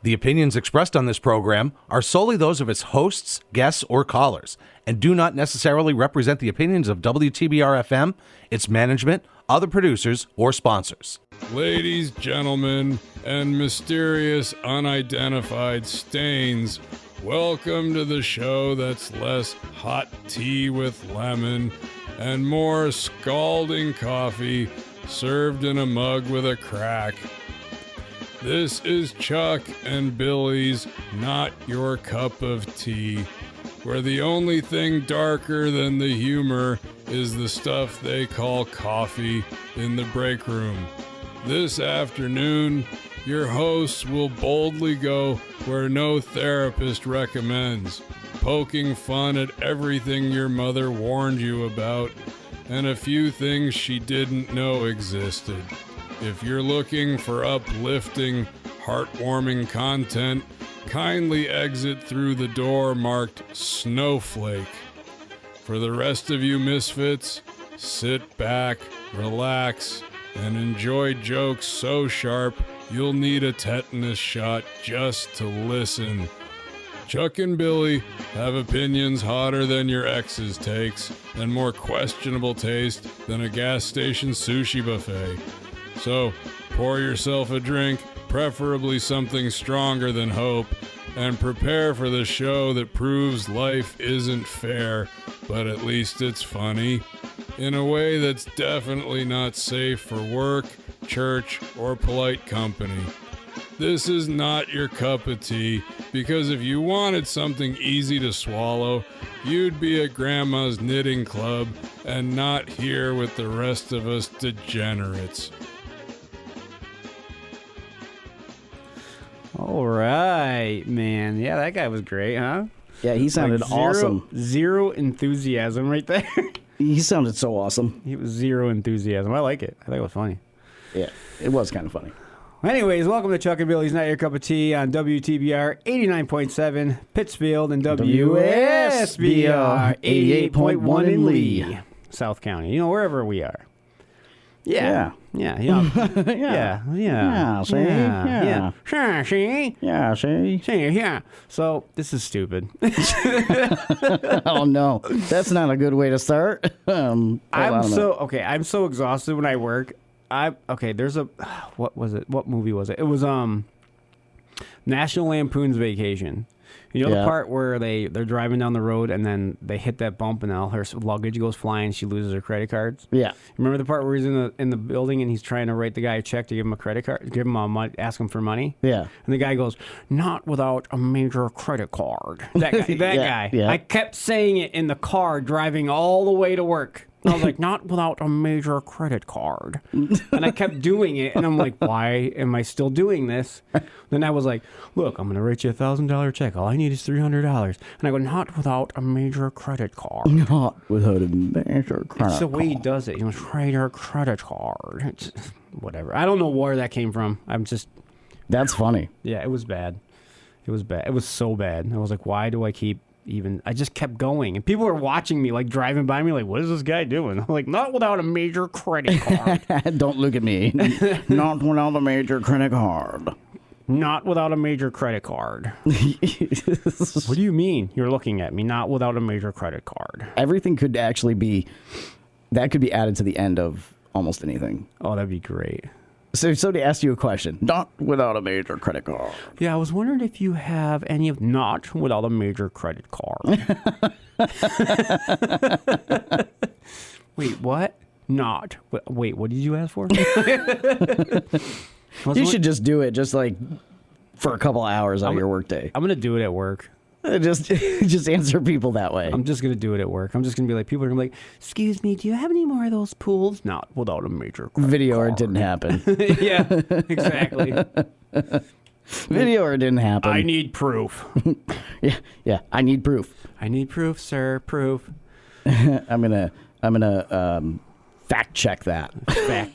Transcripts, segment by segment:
The opinions expressed on this program are solely those of its hosts, guests, or callers, and do not necessarily represent the opinions of WTBR-FM, its management, other producers, or sponsors. Ladies, gentlemen, and mysterious unidentified stains, welcome to the show that's less hot tea with lemon and more scalding coffee served in a mug with a crack. This is Chuck and Billy's Not Your Cup of Tea, where the only thing darker than the humor is the stuff they call coffee in the break room. This afternoon, your hosts will boldly go where no therapist recommends, poking fun at everything your mother warned you about and a few things she didn't know existed. If you're looking for uplifting, heartwarming content, kindly exit through the door marked Snowflake. For the rest of you misfits, sit back, relax, and enjoy jokes so sharp you'll need a tetanus shot just to listen. Chuck and Billy have opinions hotter than your ex's takes and more questionable taste than a gas station sushi buffet. So, pour yourself a drink, preferably something stronger than hope, and prepare for the show that proves life isn't fair, but at least it's funny, in a way that's definitely not safe for work, church, or polite company. This is not your cup of tea, because if you wanted something easy to swallow, you'd be at Grandma's knitting club and not here with the rest of us degenerates. All right, man. Yeah, that guy was great, huh? Yeah, he sounded awesome. Zero enthusiasm right there. He sounded so awesome. He was zero enthusiasm. I like it. I think it was funny. Yeah, it was kind of funny. Anyways, welcome to Chuck and Billy's Not Your Cup of Tea on WTBR 89.7 Pittsfield and WSBR 88.1 in Lee, South County. You know, wherever we are. Yeah. Yeah. Yeah. See? Sure, see? Yeah, see? See, yeah. So, this is stupid. Oh, no. That's not a good way to start. I'm so exhausted when I work. There's a, what was it? What movie was it? It was, National Lampoon's Vacation. You know the part where they're driving down the road and then they hit that bump and all her luggage goes flying. She loses her credit cards. Yeah. Remember the part where he's in the building and he's trying to write the guy a check to give him a credit card, ask him for money. Yeah. And the guy goes, "Not without a major credit card." That guy. Yeah. I kept saying it in the car driving all the way to work. I was like, "Not without a major credit card." And I kept doing it, and I'm like, why am I still doing this? Then I was like, look, I'm going to write you $1,000 check. All I need is $300. And I go, "Not without a major credit card." Not without a major credit card. It's the way he does it. He goes, "Major credit card." It's, whatever. I don't know where that came from. That's funny. Yeah, it was bad. It was bad. It was so bad. I was like, why do I I just kept going, and people were watching me, like driving by me, like, what is this guy doing? I'm like, "Not without a major credit card." Don't look at me. Not without a major credit card. Not without a major credit card. What do you mean you're looking at me? Not without a major credit card. Everything could actually be added to the end of almost anything. Oh, that'd be great. So if somebody asked you a question, not without a major credit card. Yeah, I was wondering if you have any of not without a major credit card. Wait, what? Not. Wait, what did you ask for? You should just do it just like for a couple hours out of your workday. I'm going to do it at work. Just answer people that way. I'm just going to do it at work. I'm just going to be like, people are going to be like, "Excuse me, do you have any more of those pools?" Not without a major credit Video card. or it didn't happen. Yeah, exactly. Video or it didn't happen. I need proof. Yeah, I need proof. I need proof, sir, proof. I'm gonna fact check that.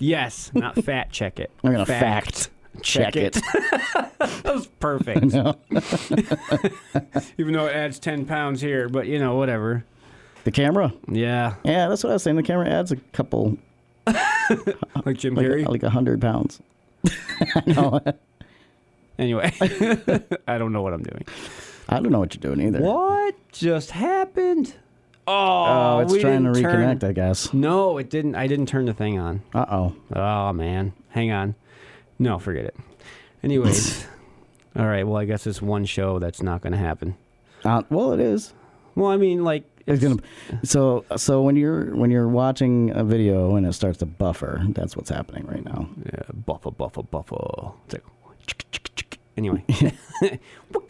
Yes, not fat check it. I'm gonna fact check it. That was perfect. No. Even though it adds 10 pounds here, but whatever. The camera? Yeah. Yeah, that's what I was saying. The camera adds a couple. Like Jim Carrey? Like 100 pounds. I know. Anyway, I don't know what I'm doing. I don't know what you're doing either. What just happened? Oh, it's we trying to didn't reconnect, turn- I guess. No, it didn't. I didn't turn the thing on. Uh-oh. Oh, man. Hang on. No, forget it. Anyways. All right. Well, I guess it's one show that's not going to happen. Well, it is. Well, I mean, like, It's gonna. So when you're watching a video and it starts to buffer, that's what's happening right now. yeah, buffer. It's like, anyway.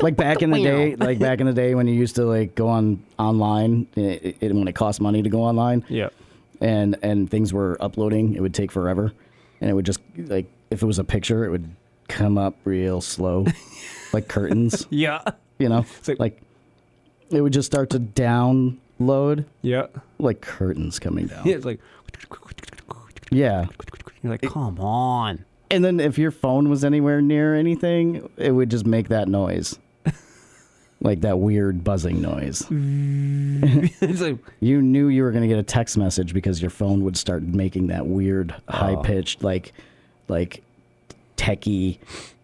Like back in the day when you used to like go online, when it cost money to go online, Yeah. and things were uploading, it would take forever, and it would just like if it was a picture, it would come up real slow, like curtains. Yeah. You know, It's like it would just start to download Yeah. like curtains coming down. Yeah. It's like, Yeah. you're like, come on. And then if your phone was anywhere near anything, it would just make that noise. Like that weird buzzing noise. It's like, You knew you were going to get a text message because your phone would start making that weird high-pitched like techie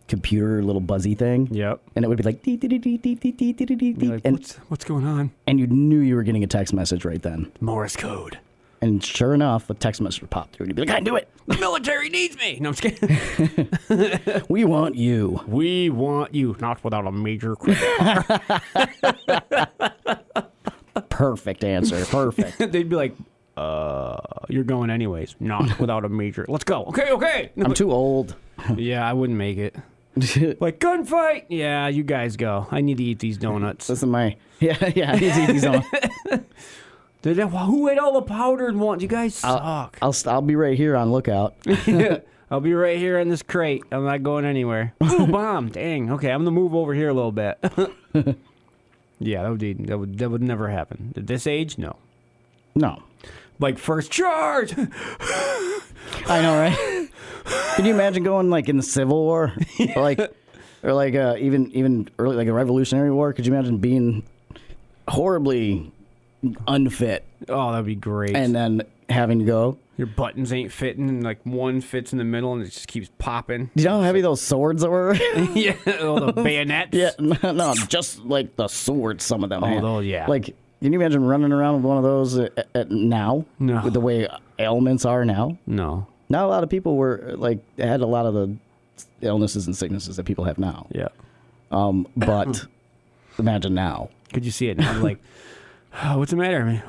computer little buzzy thing. yep. And it would be like dee, dee, dee, dee, dee, dee, dee, dee, dee, dee, You're like, and what's going on? you knew you were getting a text message right then. Morse code. And sure enough, a text message would pop through and you'd be like, I knew it. The military needs me. No, I'm just kidding. We want you. We want you, not without a major credit. Perfect answer. Perfect. They'd be like, you're going anyways. Not without a major. Let's go. Okay. I'm too old. Yeah, I wouldn't make it. Like, gunfight. Yeah, you guys go. I need to eat these donuts. This is my I need to eat these on. Who ate all the powdered ones? You guys suck. I'll be right here on lookout. I'll be right here in this crate. I'm not going anywhere. Ooh, bomb. Dang. Okay, I'm gonna move over here a little bit. Yeah, that would never happen. At this age, no. No. Like first charge. I know, right? Can you imagine going like in the Civil War, or like even early like a Revolutionary War? Could you imagine being horribly unfit Oh, that'd be great. and then having to go? Your buttons ain't fitting, and like one fits in the middle, and it just keeps popping. Do you know how heavy those swords were? Yeah, all the bayonets. Yeah, no, just like the swords. Some of them. had. those, yeah. Like, can you imagine running around with one of those at now? No. With the way ailments are now. No. Not a lot of people were like had a lot of the illnesses and sicknesses that people have now. Yeah. But imagine now. Could you see it now? Like, oh, what's the matter? I mean,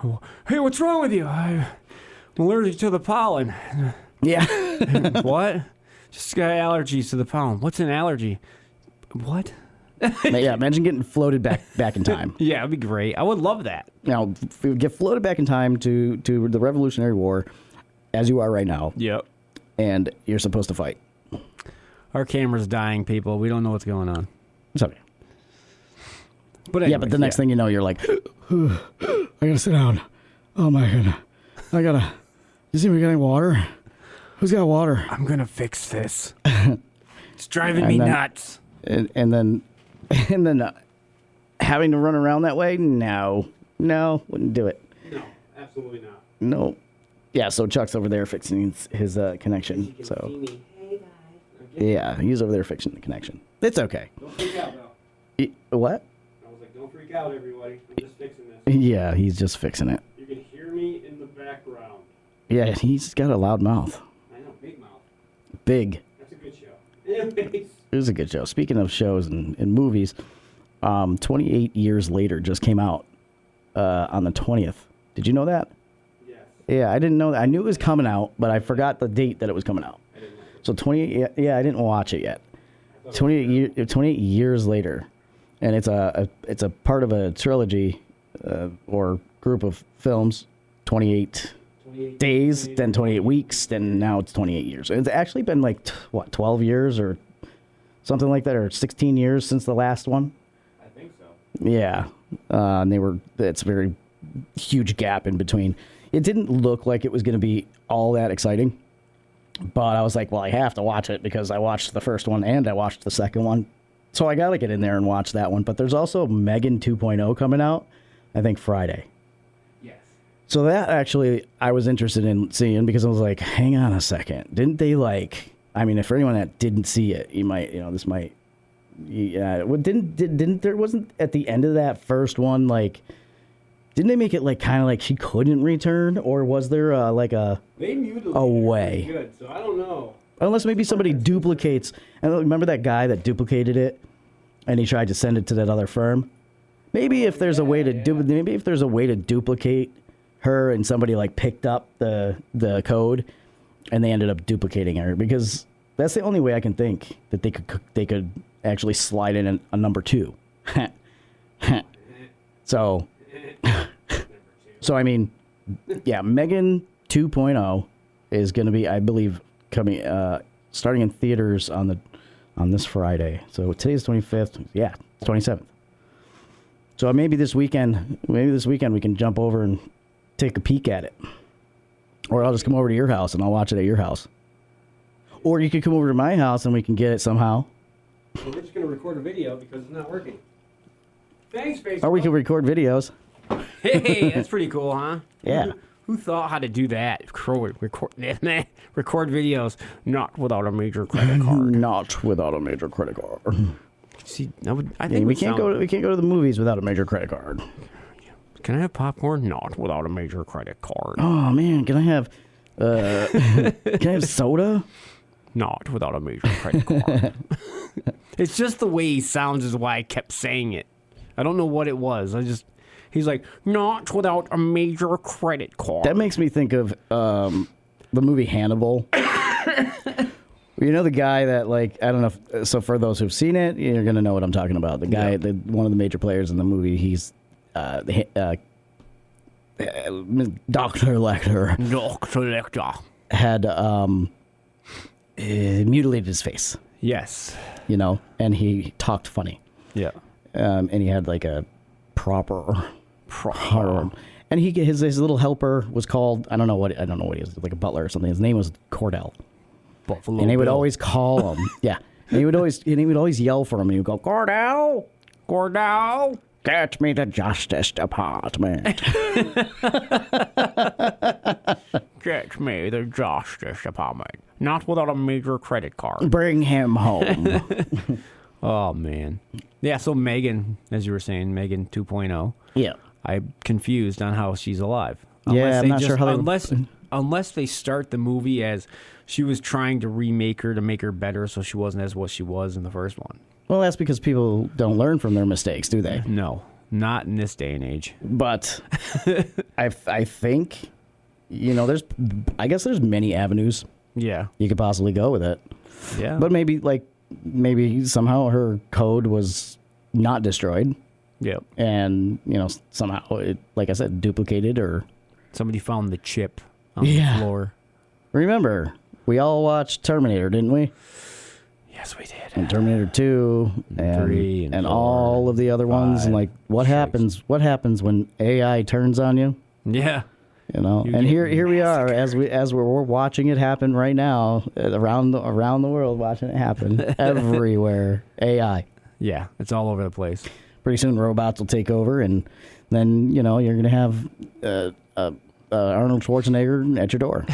hey, what's wrong with you? I'm allergic to the pollen. Yeah. What? Just got allergies to the pollen. What's an allergy? What? Yeah, imagine getting floated back in time. Yeah, it'd be great. I would love that. Now, if we get floated back in time to the Revolutionary War, as you are right now, Yep. and you're supposed to fight. Our camera's dying, people. We don't know what's going on. It's okay. But Yeah, but the next thing you know, you're like, I gotta sit down. Oh my goodness. You see me getting water? Who's got water? I'm gonna fix this. It's driving And me then- nuts. And then having to run around that way? No, wouldn't do it. No, absolutely not. No. Yeah, so Chuck's over there fixing his connection. So yeah, he's over there fixing the connection. It's okay. Don't freak out, though. What? I was like, don't freak out, everybody. I'm just fixing this. Yeah, he's just fixing it. You can hear me in the background. Yeah, he's got a loud mouth. I know, big mouth. Big. That's a good show. Anyways. It was a good show. Speaking of shows and movies, 28 Years Later just came out on the 20th. Did you know that? Yes. Yeah, I didn't know that. I knew it was coming out, but I forgot the date that it was coming out. I didn't know. So 28. Yeah, I didn't watch it yet. 28 years later, and it's a part of a trilogy or group of films. 28 days, then 28 weeks, then now it's 28 years. It's actually been like 12 years or something like that, or 16 years since the last one. I think so. Yeah, and it's a very huge gap in between. It didn't look like it was going to be all that exciting, but I was like, well, I have to watch it because I watched the first one and I watched the second one, so I got to get in there and watch that one. But there's also Megan 2.0 coming out, I think Friday. Yes. So that actually I was interested in seeing because I was like, hang on a second, didn't they I mean, if for anyone that didn't see it, you might, this might Yeah. Well, didn't there wasn't at the end of that first one like? Didn't they make it like kind of like she couldn't return, or was there They mutilated a way? her good, so I don't know. Unless maybe somebody duplicates. And remember that guy that duplicated it, and he tried to send it to that other firm. Maybe if there's a way to duplicate her, and somebody like picked up the code, and they ended up duplicating her, because that's the only way I can think that they could actually slide in a number 2. So I mean, yeah, Megan 2.0 is going to be, I believe, coming starting in theaters on this Friday. So today's 25th. Yeah, 27th. So maybe this weekend we can jump over and take a peek at it. Or I'll just come over to your house and I'll watch it at your house. Or you could come over to my house and we can get it somehow. Well, we're just going to record a video because it's not working. Thanks, Facebook. Or we can record videos. Hey, that's pretty cool, huh? Yeah. Who thought how to do that? Record videos, not without a major credit card. Not without a major credit card. See, I think we can't go to the movies without a major credit card. Can I have popcorn? Not without a major credit card. Oh man, can I have soda? Not without a major credit card. It's just the way he sounds is why I kept saying it. I don't know what it was. He's like, not without a major credit card. That makes me think of the movie Hannibal. You know the guy that, like, I don't know. So for those who've seen it, you're going to know what I'm talking about. The guy, one of the major players in the movie, he's Dr. Lecter. Dr. Lecter. Had mutilated his face. Yes. You know, and he talked funny. Yeah. And he had like a proper. And his little helper was called, I don't know what he was, like a butler or something. His name was Cordell. Buffalo and he would Bill. always call him. Yeah. And he would always yell for him, and he would go, Cordell, get me the Justice Department. Get me the Justice Department. Not without a major credit card. Bring him home. Oh, man. Yeah, so Megan, as you were saying, Megan 2.0. Yeah. I'm confused on how she's alive. Yeah, I'm not sure how unless they start the movie as she was trying to remake her to make her better so she wasn't as what she was in the first one. Well, that's because people don't learn from their mistakes, do they? No, not in this day and age. But I think, there's many avenues Yeah. you could possibly go with it. Yeah. But maybe somehow her code was not destroyed. Yep. And, somehow it, like I said, duplicated or... Somebody found the chip on the floor. Remember, we all watched Terminator, didn't we? Yes, we did. And Terminator 2 and 3 and 4, all of the other ones. 5, And like, what 6. happens when AI turns on you? Yeah. And here we are as we're watching it happen right now around the world, watching it happen everywhere. AI. Yeah, it's all over the place. Pretty soon robots will take over, and then you're going to have Arnold Schwarzenegger at your door.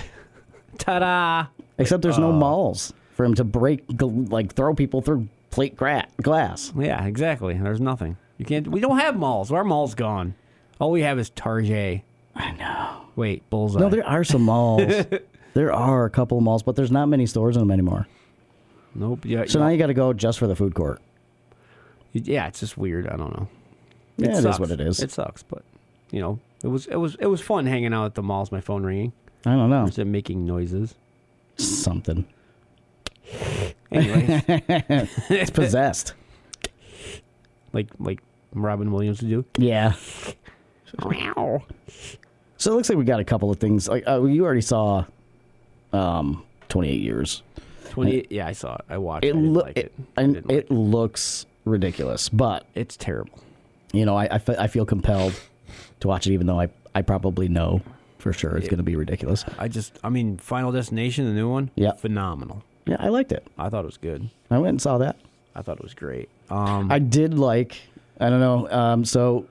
Ta-da! Except there's no malls for him to throw people through plate glass. Yeah, exactly. There's nothing. We don't have malls. Our mall's gone. All we have is Target. I know. Wait, Bullseye. No, there are some malls. There are a couple of malls, but there's not many stores in them anymore. Nope. Yeah. So now you got to go just for the food court. Yeah, it's just weird. I don't know. Yeah, it is what it is. It sucks, but it was fun hanging out at the malls. My phone ringing. I don't know. Instead of making noises. Something. Anyways, it's possessed. like Robin Williams would do. Yeah. So it looks like we got a couple of things. Like you already saw 28 Years. 28. Yeah, I saw it. I watched it. I didn't like it. It looks ridiculous, but it's terrible. I feel compelled to watch it, even though I probably know for sure it's going to be ridiculous. Final Destination, the new one, yeah, phenomenal. Yeah, I liked it. I thought it was good. I went and saw that. I thought it was great. I did like. I don't know. So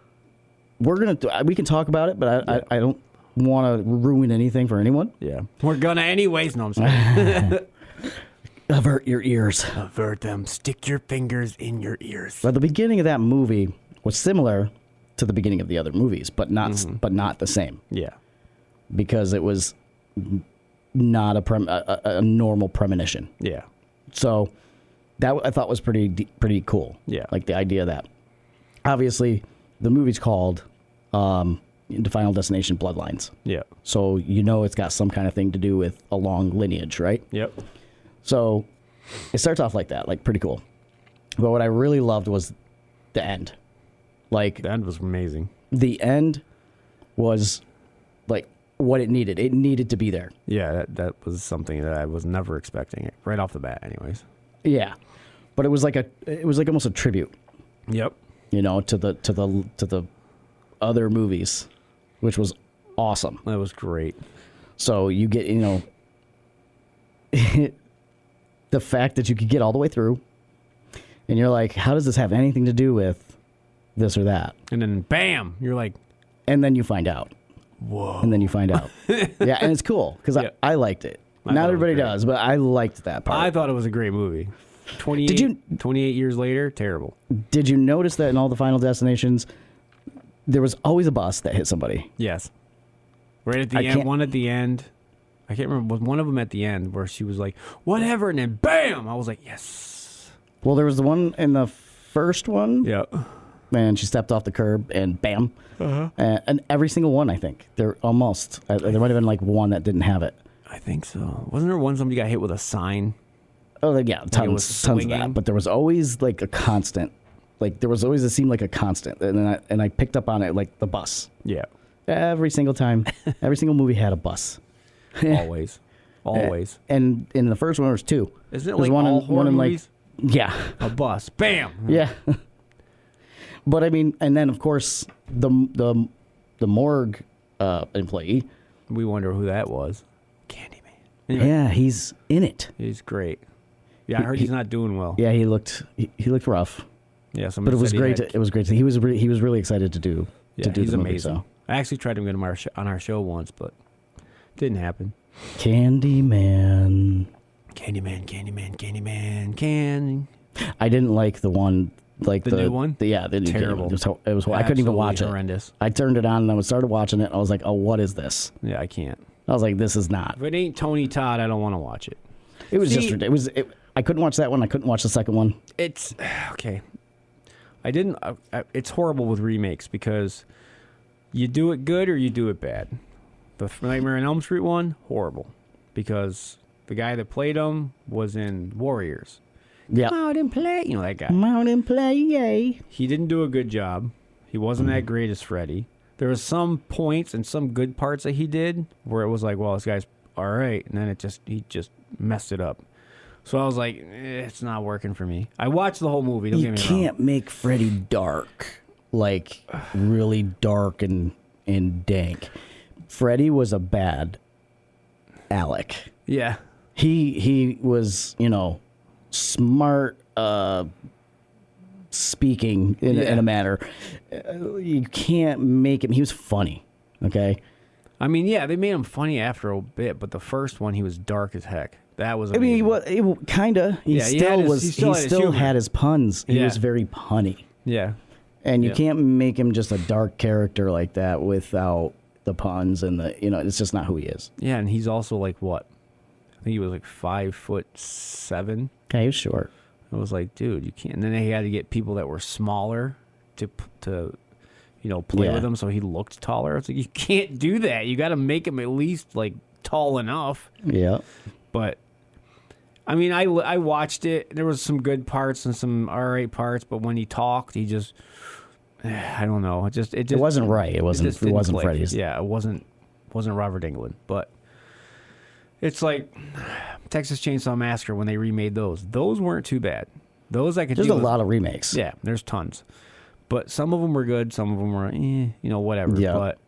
we can talk about it, but I don't want to ruin anything for anyone. Yeah, we're gonna anyways. No, I'm sorry. Avert your ears. Avert them. Stick your fingers in your ears. But the beginning of that movie was similar to the beginning of the other movies, but not the same. Yeah. Because it was not a normal premonition. Yeah. So that I thought was pretty cool. Yeah. Like the idea of that. Obviously, the movie's called The Final Destination Bloodlines. Yeah. So it's got some kind of thing to do with a long lineage, right? Yep. So it starts off like that, like pretty cool. But what I really loved was the end. Like The end was amazing. the end was like what it needed. It needed to be there. Yeah, that was something that I was never expecting it right off the bat. Anyways. Yeah, but it was like almost a tribute, Yep. to the other movies, which was awesome. That was great. So you get the fact that you could get all the way through, and you're like, how does this have anything to do with this or that? And then bam, you're like, And then you find out. whoa. And then you find out. Yeah, and it's cool because Yeah. I liked it. I Not thought it was everybody great. does, but I liked that part. I thought it was a great movie. 28 years later, terrible. Did you notice that in all the Final Destinations, there was always a bus that hit somebody? Yes. Right at the I end, can't- one at the end. I can't remember. Was one of them at the end where she was like, whatever, and then bam! I was like, yes. Well, there was the one in the first one, Yeah. and she stepped off the curb, and bam. And every single one, I think. There almost. There might have been like one that didn't have it. I think so. Wasn't there one somebody got hit with a sign? Oh, yeah, was tons of swinging. that. But there was always like a constant. Like there was always, it seemed like a constant. And I picked up on it like the bus. Yeah. Every single time. Every single movie had a bus. Always. Always. And in the first one, there was two. Isn't it There's like all in- horror in, movies? Yeah. A bus. Bam! Yeah. But I mean, and then of course the morgue employee. We wonder who that was. Candyman. Anyway, Yeah, he's in it. he's great. Yeah, I heard he's not doing well. Yeah, he looked rough, Yeah, but somebody it was said he great. had- It was great. He was really excited to do Yeah, the he's movie. amazing. So. I actually tried to get him on our show once, but didn't happen. Candyman. Candyman. I didn't like the one, like The new one? Yeah, the new Terrible. It was. I couldn't even watch Absolutely it. horrendous. I turned it on and I started watching it. And I was like, oh, what is this? Yeah, I can't. I was like, this is not. If it ain't Tony Todd, I don't want to watch it. It was See- just. I couldn't watch that one. I couldn't watch the second one. It's okay. I didn't. It's horrible with remakes because you do it good or you do it bad. The Nightmare on Elm Street one, horrible, because the guy that played him was in Warriors. Yeah. Come out and play, that guy. Mountain play, yay. He didn't do a good job. He wasn't that great as Freddy. There was some points and some good parts that he did where it was like, well, this guy's all right, and then he just messed it up. So I was like, it's not working for me. I watched the whole movie. Don't You get me wrong. can't make Freddy dark, like really dark and dank. Freddy was a bad Alec. Yeah. He was, smart, speaking in a manner. You can't make him. He was funny. Okay. I mean, yeah, they made him funny after a bit, but the first one, he was dark as heck. That was I mean, amazing. kinda. He Yeah, he had still his- was. he He still still, had his humor. had his puns. He Yeah. was very punny. Yeah. And you Yeah. can't make him just a dark character like that without the puns and it's just not who he is. Yeah, and he's also like what? I think he was like 5'7". Yeah, he was short. I was like, dude, you can't. And then they had to get people that were smaller to play Yeah. with him, so he looked taller. It's like you can't do that. You got to make him at least like tall enough. Yeah. But I mean, I watched it. There was some good parts and some alright parts, but when he talked, he just I don't know. It just It wasn't right. It wasn't. just It didn't wasn't click. Freddy's. Yeah, it wasn't Robert Englund, but it's like Texas Chainsaw Massacre when they remade those. Those weren't too bad. Those I could. There's a deal with. lot of remakes. Yeah, there's tons, but some of them were good. Some of them were, whatever. Yeah. But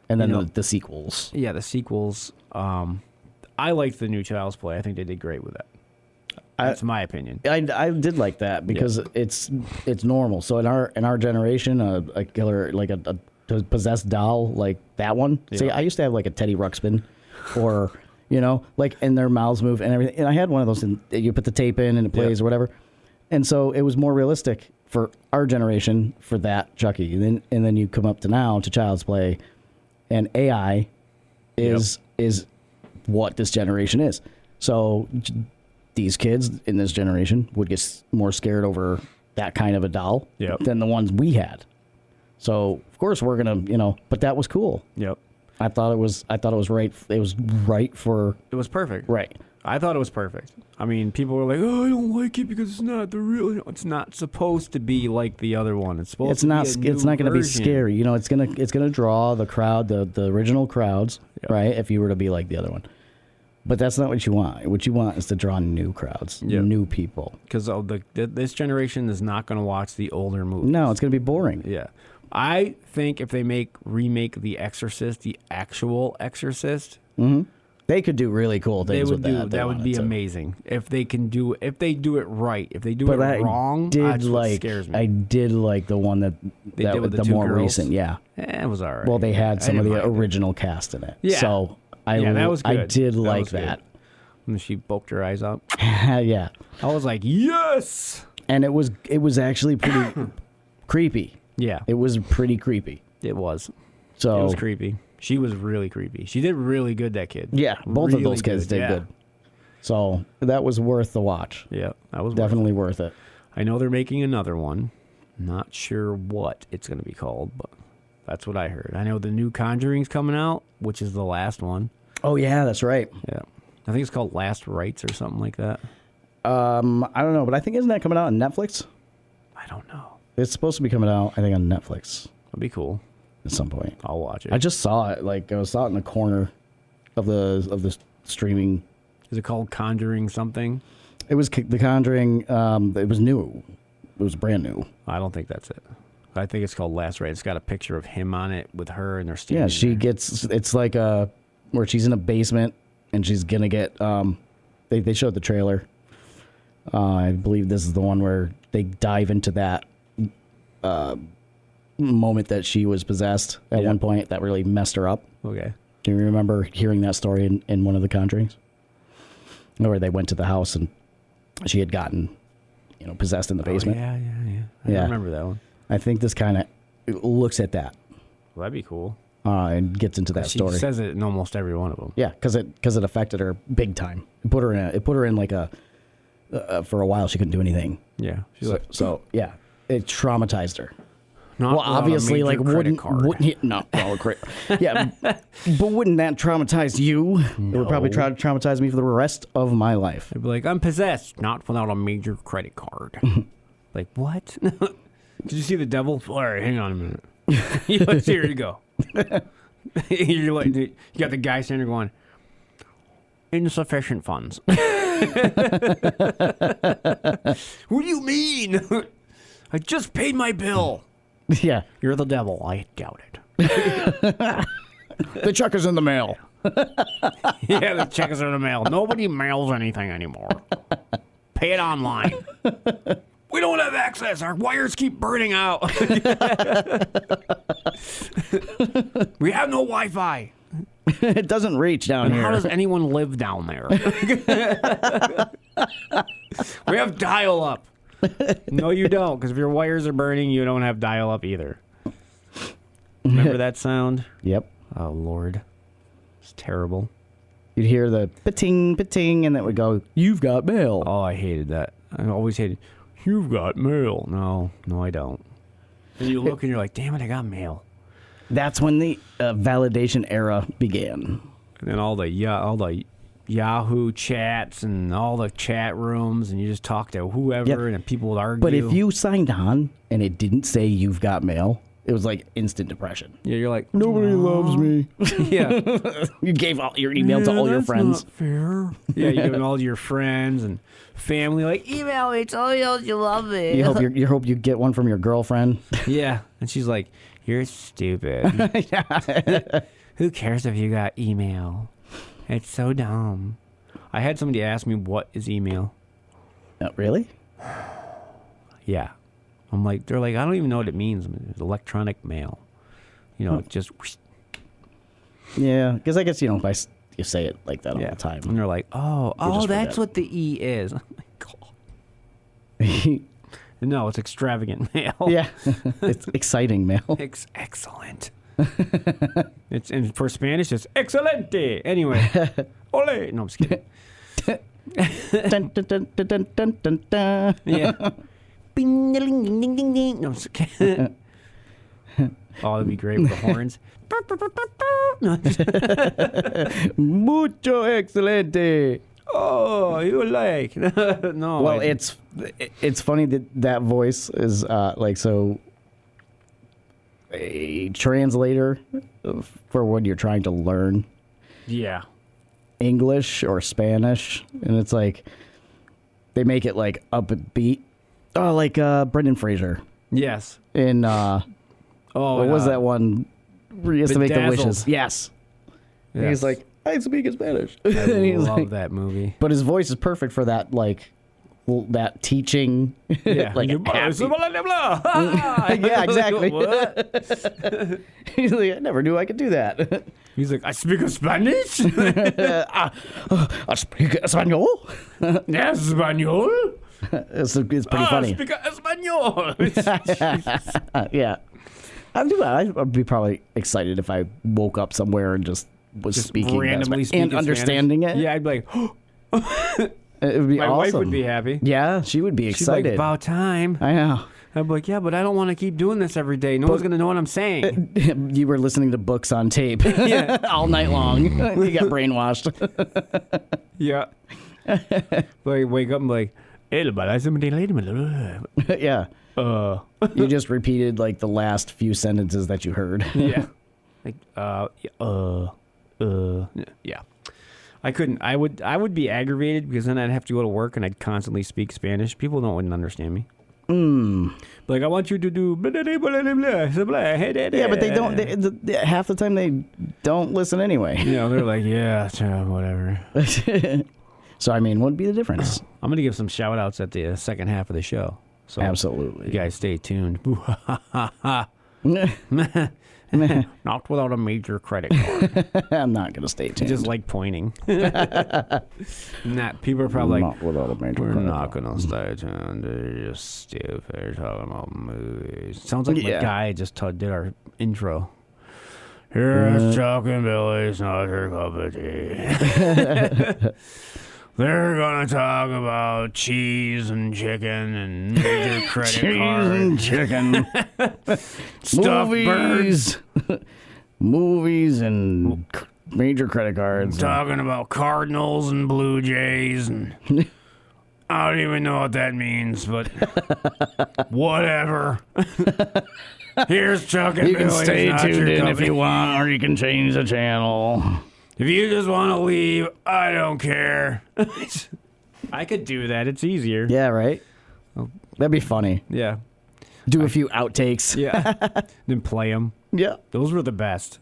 And then you know- the sequels. yeah, the sequels. I liked the new Child's Play. I think they did great with that. That's my opinion. I did like that because it's normal. So in our generation, a killer like a possessed doll like that one. See, Yeah. I used to have like a Teddy Ruxpin, or You know, like, and their mouths move and everything. And I had one of those, and you put the tape in and it plays or whatever. And so it was more realistic for our generation for that Chucky. And then you come up to now to Child's Play, and AI is what this generation is. So these kids in this generation would get more scared over that kind of a doll than the ones we had. So of course we're gonna, but that was cool. Yep. I thought it was right. It was right for. It was perfect. Right. I thought it was perfect. I mean, people were like, "Oh, I don't like it because it's not the real." No, it's not supposed to be like the other one. It's supposed. It's not. It's not going to be scary. It's gonna draw the crowd, the original crowds, right? If you were to be like the other one, but that's not what you want. What you want is to draw new crowds, new people. Because this generation is not going to watch the older movies. No, it's going to be boring. Yeah. I think if they remake The Exorcist, the actual Exorcist, they could do really cool things with that. That would be amazing if they do it right. If they do it wrong, that's what scares me. I did like the one that did with the two more girls? recent. Yeah, it was all right. Well, they had some of the mind original cast in it. Yeah. So that was good. I did like that. When she poked her eyes out, yeah, I was like, yes. And it was actually pretty creepy. Yeah, it was pretty creepy. It was. So it was creepy. She was really creepy. She did really good, that kid. Yeah, both of those kids did good. So that was worth the watch. Yeah, that was definitely worth it. I know they're making another one. Not sure what it's going to be called, but that's what I heard. I know the new Conjuring's coming out, which is the last one. Oh, yeah, that's right. Yeah. I think it's called Last Rites or something like that. I don't know, but I think isn't that coming out on Netflix? I don't know. It's supposed to be coming out, I think, on Netflix. That'd be cool. At some point. I'll watch it. I just saw it. I saw it in the corner of the streaming. Is it called Conjuring something? It was The Conjuring. It was new. It was brand new. I don't think that's it. I think it's called Last Rite. It's got a picture of him on it with her, and they're standing. Yeah, she gets. It's like where she's in a basement and she's gonna get. They showed the trailer. I believe this is the one where they dive into that moment that she was possessed at one point that really messed her up. Okay. Do you remember hearing that story in one of the Conjurings? Where they went to the house and she had gotten, possessed in the basement. Yeah. I don't remember that one. I think this kind of looks at that. Well, that'd be cool. And gets into that story. She says it in almost every one of them. Yeah, because it affected her big time. It put her in like for a while she couldn't do anything. Yeah. So yeah, it traumatized her. Not well, obviously, like wouldn't but wouldn't that traumatize you? No. It would probably traumatize me for the rest of my life. I'd be like, I'm possessed, not without a major credit card. Like, what? Did you see the devil? All right, hang on a minute. Here you go. You're like, you got the guy standing there going, insufficient funds. What do you mean? I just paid my bill. Yeah. You're the devil. I doubt it. The check is in the mail. Yeah, the check is in the mail. Nobody mails anything anymore. Pay it online. We don't have access. Our wires keep burning out. We have no Wi-Fi. It doesn't reach down here. How does anyone live down there? We have dial-up. No, you don't, because if your wires are burning, you don't have dial-up either. Remember that sound? Yep. Oh, Lord. It's terrible. You'd hear the pa-ting, pa-ting, and that would go, you've got mail. Oh, I hated that. I always hated, you've got mail. No, I don't. And you look and you're like, damn it, I got mail. That's when the validation era began. And then all the Yahoo chats and all the chat rooms, and you just talk to whoever, and people would argue. But if you signed on and it didn't say you've got mail, it was like instant depression. Yeah, you're like, nobody loves me. Yeah. You gave all your email to all your friends. Not fair. Yeah, you give it all to your friends and family, like, email me, tell me how you love me. You hope you get one from your girlfriend. Yeah. And she's like, you're stupid. Who cares if you got email? It's so dumb. I had somebody ask me, what is email? Really? Yeah. I'm like, they're like, I don't even know what it means. It's electronic mail. Just. Yeah, because I guess, by you say it like that all the time. And they're like, oh, just that's forget. what the E is. I'm like, God. No, it's extravagant mail. Yeah, it's exciting mail. It's excellent. It's and for Spanish, it's excelente. Anyway, ole. No, I'm just kidding. Dun, dun, dun, dun, dun, dun, dun, dun. Yeah. Bing, ding, ding, ding, ding, ding. No, I'm just kidding. Oh, that'd be great with the horns. Mucho excelente. Oh, you like? No. Well, it's funny that voice is like so. A translator for when you're trying to learn yeah. English or Spanish, and it's like they make it like upbeat. Oh, like Brendan Fraser Yes. in Oh, what was that one where he has to make the Bedazzled. wishes? Yes. And Yes. he's like, I speak Spanish. I And he's love like, that movie. but his voice is perfect for that, like that teaching. Yeah. like You- happy. yeah, Yeah, exactly. What? He's like, I never knew I could do that. He's like, I speak Spanish? I speak Espanol. Yes, Espanol. It's pretty funny. I speak Espanol. Yeah. I'd be probably excited if I woke up somewhere and just was speaking randomly that speaking and understanding Spanish. it. Yeah, I'd be like, It would be my awesome. wife would be happy. Yeah, she would be She's like, excited. about time. I know. I'd be like, yeah, but I don't want to keep doing this every day. No one's going to know what I'm saying. You were listening to books on tape all night long. You got brainwashed. Yeah. But I wake up and be like, Yeah. You just repeated like the last few sentences that you heard. yeah. Like, yeah. I couldn't. I would be aggravated because then I'd have to go to work and I'd constantly speak Spanish. People wouldn't understand me. Like, I want you to do. Yeah, but they don't. Half the time they don't listen anyway. You know, they're like, yeah, sure, whatever. So I mean, what'd be the difference? I'm gonna give some shout outs at the second half of the show. So Absolutely. you guys stay tuned. Not without a major credit card. I'm not gonna stay tuned. Just like pointing. Not people are probably like, not without a major we're credit not card. gonna stay tuned. They're just stupid. They're talking about movies. Sounds like the Yeah. guy just did our intro. Here's Chuck and Billy's not your cup of tea. They're gonna talk about cheese and chicken and major credit cards. chicken. Stuffed birds. Movies and major credit cards. Talking about Cardinals and Blue Jays and I don't even know what that means, but whatever. Here's Chuck and You can Billy's stay not tuned your in cup if of you tea. want, or you can change the channel. If you just want to leave, I don't care. I could do that. It's easier. Yeah, right? That'd be funny. Yeah. Do a few outtakes. Yeah. Then play them. Yeah. Those were the best.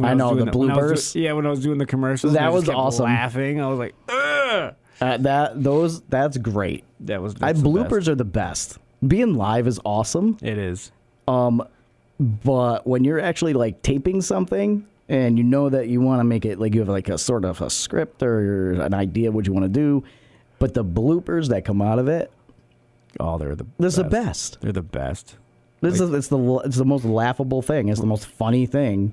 I know, the when I was bloopers. yeah, when I was doing the commercials. That I just was kept awesome. Laughing. I was like, ugh. That's great. That's Bloopers the best. are the best. Being live is awesome. It is. But when you're actually like taping something and you know that you want to make it like you have like a sort of a script or an idea what you want to do, but the bloopers that come out of it, Oh, they're the this is the best. best. They're the best. It's the most laughable thing. It's the most funny thing,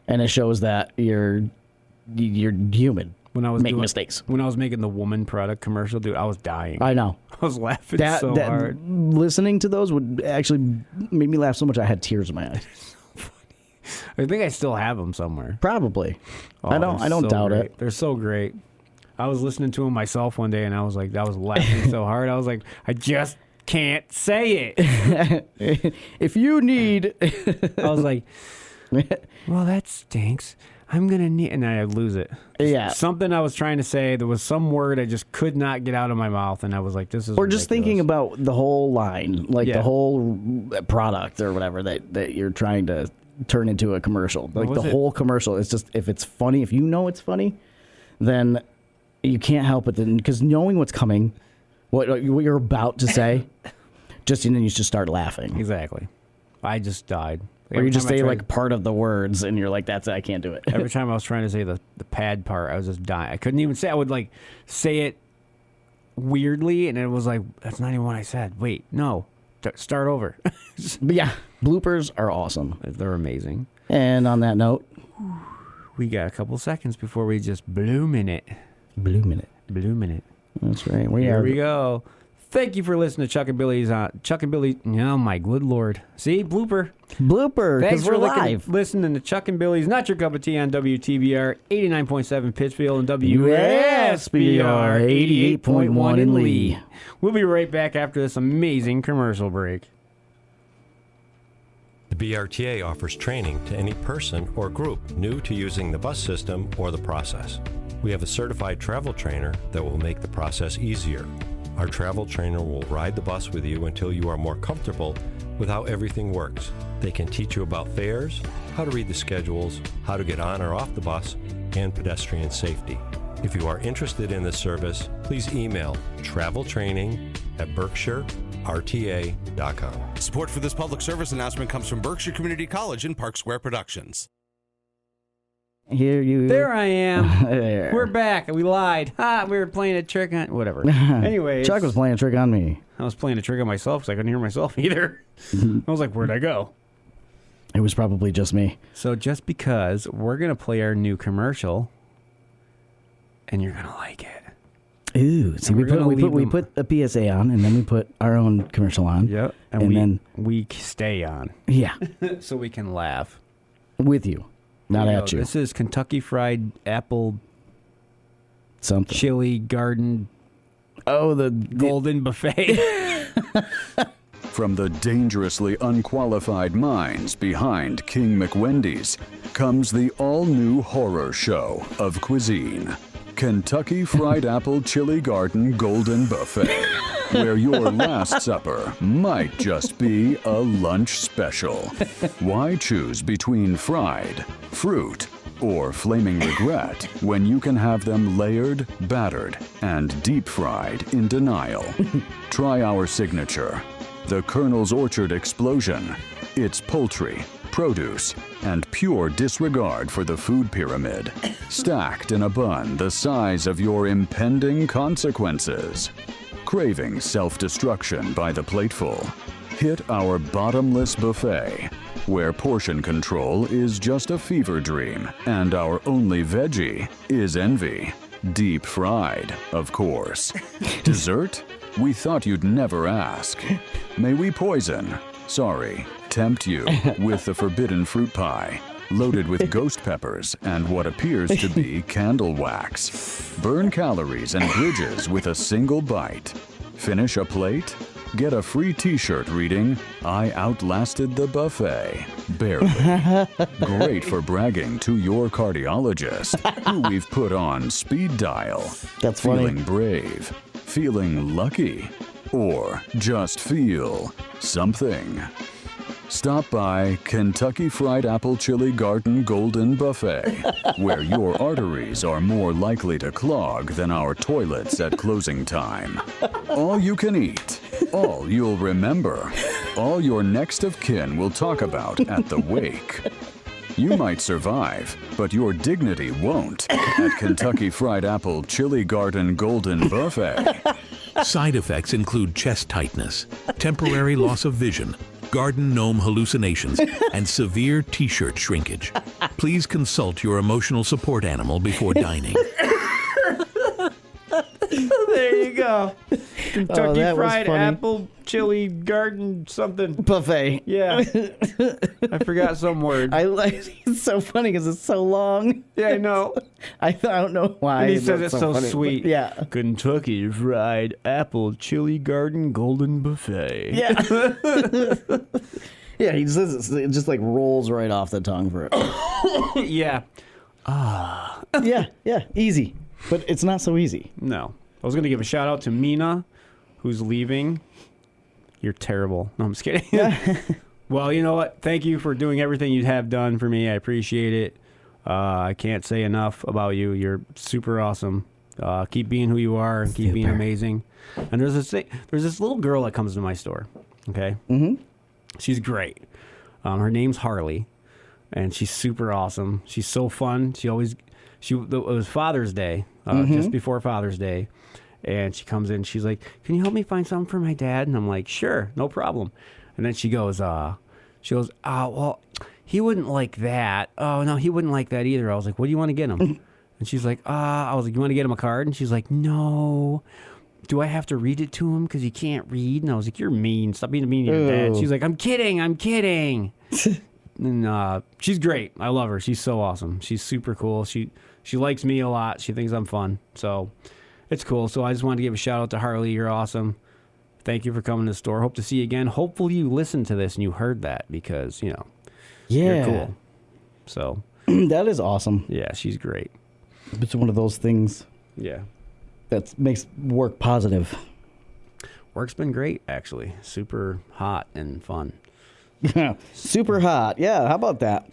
and it shows that you're human. When I was Make doing, mistakes. When I was making the woman product commercial, dude, I was dying. I know. I was laughing so hard. Listening to those would actually make me laugh so much I had tears in my eyes. I think I still have them somewhere. Probably. Oh, I don't they're so doubt great. it. They're so great. I was listening to them myself one day, and I was laughing so hard. I was like, I just can't say it. If you need, I was like, well, that stinks. I'm gonna need, and I lose it. Yeah. Something I was trying to say. There was some word I just could not get out of my mouth, and I was like, "This is." or just thinking ridiculous. about the whole line, like Yeah. the whole product or whatever that you're trying to turn into a commercial. Like was the it? whole commercial. It's just if it's funny, if you know it's funny, then you can't help it. Then because knowing what's coming, what you're about to say, just and then you just start laughing. Exactly. I just died. Or you just say like part of the words, and you're like, "That's it. I can't do it." Every time I was trying to say the pad part, I was just dying. I couldn't even say. I would like say it weirdly, and it was like, "That's not even what I said." Wait, no, start over. But yeah, bloopers are awesome. They're amazing. And on that note, we got a couple seconds before we just bloom in it. bloom in it. Bloom in it. That's right. Here we go. Thank you for listening to Chuck and Billy's. Chuck and Billy. Oh my good lord! See, blooper. Blooper. Thanks Because for we're live. listening to Chuck and Billy's Not Your Cup of Tea on WTBR 89.7 Pittsfield and WSBR 88.1 in Lee. We'll be right back after this amazing commercial break. The BRTA offers training to any person or group new to using the bus system or the process. We have a certified travel trainer that will make the process easier. Our travel trainer will ride the bus with you until you are more comfortable with how everything works. They can teach you about fares, how to read the schedules, how to get on or off the bus, and pedestrian safety. If you are interested in this service, please email traveltraining@berkshirerta.com. Support for this public service announcement comes from Berkshire Community College and Park Square Productions. Here you. There I am. There. We're back. We lied. We were playing a trick on whatever. Anyways, Chuck was playing a trick on me. I was playing a trick on myself because I couldn't hear myself either. I was like, where'd I go? It was probably just me. So just because we're going to play our new commercial and you're going to like it. Ooh, see, we put a PSA on, and then we put our own commercial on. Yep. And then we stay on. Yeah. So we can laugh. With you. Not at you. This is Kentucky Fried Apple Something. Chili Garden the Golden Buffet. From the dangerously unqualified minds behind King McWendy's comes the all-new horror show of cuisine. Kentucky Fried Apple Chili Garden Golden Buffet, where your last supper might just be a lunch special. Why choose between fried, fruit, or flaming regret when you can have them layered, battered, and deep-fried in denial? Try our signature, the Colonel's Orchard Explosion. It's poultry, produce, and pure disregard for the food pyramid, stacked in a bun the size of your impending consequences. Craving self-destruction by the plateful? Hit our bottomless buffet, where portion control is just a fever dream, and our only veggie is envy. Deep fried, of course. Dessert? We thought you'd never ask. May we poison? Sorry. Tempt you with the forbidden fruit pie, loaded with ghost peppers and what appears to be candle wax. Burn calories and bridges with a single bite. Finish a plate? Get a free t-shirt reading, "I outlasted the buffet." Barely. Great for bragging to your cardiologist, who we've put on speed dial. That's funny. Feeling brave, feeling lucky, or just feel something. Stop by Kentucky Fried Apple Chili Garden Golden Buffet, where your arteries are more likely to clog than our toilets at closing time. All you can eat, all you'll remember, all your next of kin will talk about at the wake. You might survive, but your dignity won't at Kentucky Fried Apple Chili Garden Golden Buffet. Side effects include chest tightness, temporary loss of vision, garden gnome hallucinations, and severe t-shirt shrinkage. Please consult your emotional support animal before dining. There you go. Kentucky that was Fried funny. Apple Chili Garden something. buffet. Yeah. I forgot some word. It's so funny because it's so long. Yeah, I know. I don't know why. And he but says it's so funny. sweet. Yeah. Kentucky Fried Apple Chili Garden Golden Buffet. Yeah. Yeah, he says it just like rolls right off the tongue for it. Yeah. Yeah, easy. But it's not so easy. No. I was going to give a shout out to Mina, who's leaving. You're terrible. No, I'm just kidding. Well, you know what? Thank you for doing everything you have done for me. I appreciate it. I can't say enough about you. You're super awesome. Keep being who you are and keep being amazing. And there's this little girl that comes to my store. Okay? Mm-hmm. She's great. Her name's Harley, and she's super awesome. She's so fun. It was Father's Day, just before Father's Day, and she comes in. She's like, "Can you help me find something for my dad?" And I'm like, "Sure, no problem." And then she goes, well, he wouldn't like that. Oh no, he wouldn't like that either. I was like, "What do you want to get him?" And she's like, I was like, "You want to get him a card?" And she's like, "No. Do I have to read it to him because he can't read?" And I was like, "You're mean. Stop being mean to your dad." She's like, I'm kidding. And she's great. I love her. She's so awesome. She's super cool. She likes me a lot. She thinks I'm fun. So it's cool. So I just wanted to give a shout out to Harley. You're awesome. Thank you for coming to the store. Hope to see you again. Hopefully you listened to this and you heard that because, you're cool. So that is awesome. yeah, she's great. It's one of those things Yeah. that makes work positive. Work's been great, actually. Super hot and fun. Super hot. Yeah, how about that?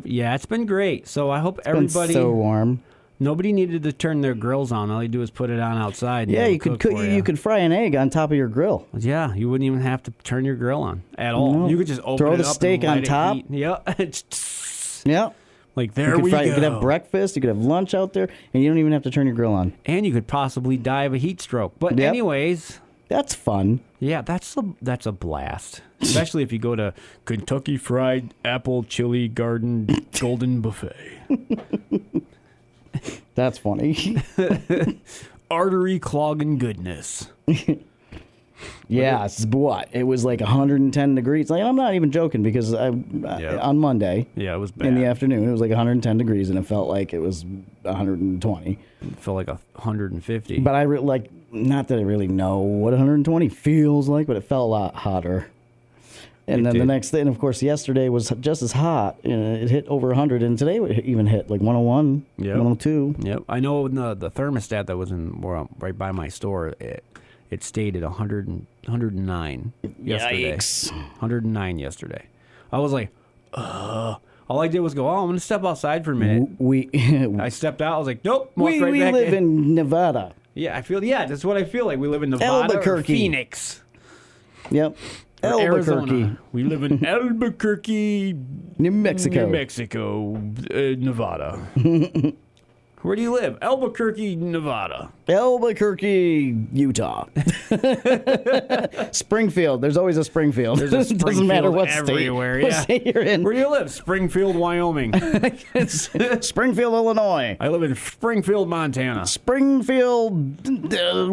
Yeah, it's been great. So I hope It's everybody... been so warm. Nobody needed to turn their grills on. All you do is put it on outside. And Yeah, it'll you could cook for you could fry an egg on top of your grill. Yeah, you wouldn't even have to turn your grill on at all. No. You could just open Throw it the up steak and on let it top. heat. Yep. Yeah. Like there You could we go. You could have breakfast, you could have lunch out there, and you don't even have to turn your grill on. And you could possibly die of a heat stroke. But Yep. anyways, That's fun. yeah, that's a blast. Especially if you go to Kentucky Fried Apple Chili Garden Golden Buffet. That's funny. Artery clogging goodness. Yeah, it's what? It was like 110 degrees. Like, I'm not even joking because on Monday Yeah, it was bad. in the afternoon, it was like 110 degrees, and it felt like it was 120. It felt like 150. But not that I really know what 120 feels like, but it felt a lot hotter. And then the next day, and of course, yesterday was just as hot. It hit over 100, and today it even hit like 101, Yep. 102. Yep. I know the thermostat that was right by my store, it stayed at 109 yesterday. Yikes. 109 yesterday. I was like, all I did was go, I'm going to step outside for a minute. I stepped out. I was like, nope. Walked right we back live in Nevada. Yeah, that's what I feel like. We live in Nevada or Albuquerque. Phoenix. Or Yep. Albuquerque, Arizona. We live in Albuquerque, New Mexico. New Mexico, Nevada. Where do you live? Albuquerque, Nevada. Albuquerque, Utah. Springfield. There's always a Springfield. There's a Springfield Doesn't matter what everywhere. state, Yeah. what state you're in. Where do you live? Springfield, Wyoming. Springfield, Illinois. I live in Springfield, Montana. Springfield,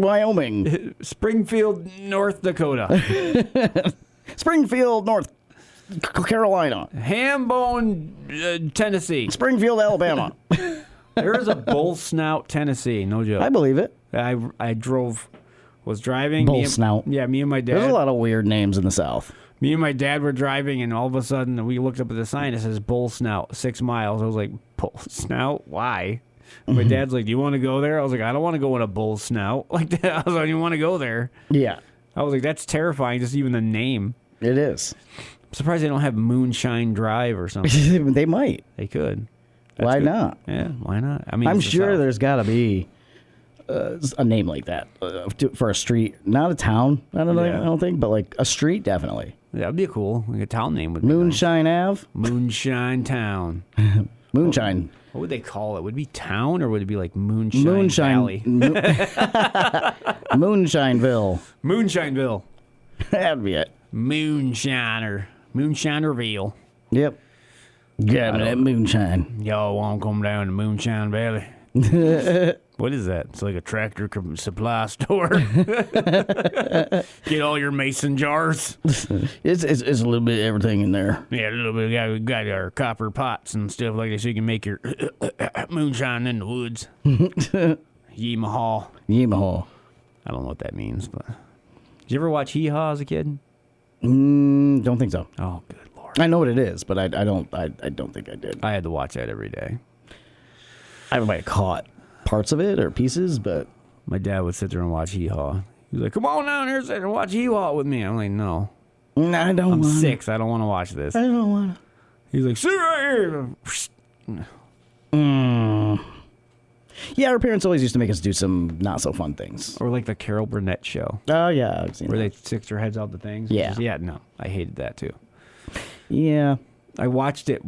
Wyoming. Springfield, North Dakota. Springfield, North Carolina. Hambone, Tennessee. Springfield, Alabama. There is a Bull Snout, Tennessee. No joke. I believe it. I was driving. Bull Snout. Yeah, me and my dad. There's a lot of weird names in the South. Me and my dad were driving, and all of a sudden we looked up at the sign. It says Bull Snout, 6 miles. I was like, Bull Snout? Why? My dad's like, do you want to go there? I was like, I don't want to go in a bull snout like that. I was like, I don't even want to go there. Yeah, I was like, that's terrifying, just even the name. it is. I'm surprised they don't have Moonshine Drive or something. They might. They could. That's Why good. not? Yeah, why not? I mean, I'm it's the sure South. there's got to be a name like that for a street, not a town. I don't know. Yeah. I don't think, but like a street, definitely. That'd be cool. Like a town name would be nice. Moonshine Ave, Moonshine Town. Moonshine, What would they call it? Would it be town or would it be like Moonshine Valley? Moonshineville. Moonshineville. That'd be it. Moonshinerville. Yep. Grabbing that moonshine. Y'all want to come down to Moonshine Valley? What is that? It's like a tractor supply store. Get all your mason jars. It's a little bit of everything in there. Yeah, a little bit. We got our copper pots and stuff like that so you can make your moonshine in the woods. Yeemahaw. Yeemahaw. I don't know what that means, but... Did you ever watch Hee Haw as a kid? Don't think so. Oh, good Lord. I know what it is, but I don't think I did. I had to watch that every day. I might have caught parts of it or pieces, but My dad would sit there and watch Hee Haw. He was like, come on down here and watch Hee Haw with me. I'm like, no. I don't I'm want 6. I don't want to watch this. I don't want He's like, sit right here. Yeah, our parents always used to make us do some not so fun things. Or like the Carol Burnett show, Oh yeah, I've seen where that. they stick their heads out the things. Yeah. Yeah, no. I hated that too. Yeah, I watched it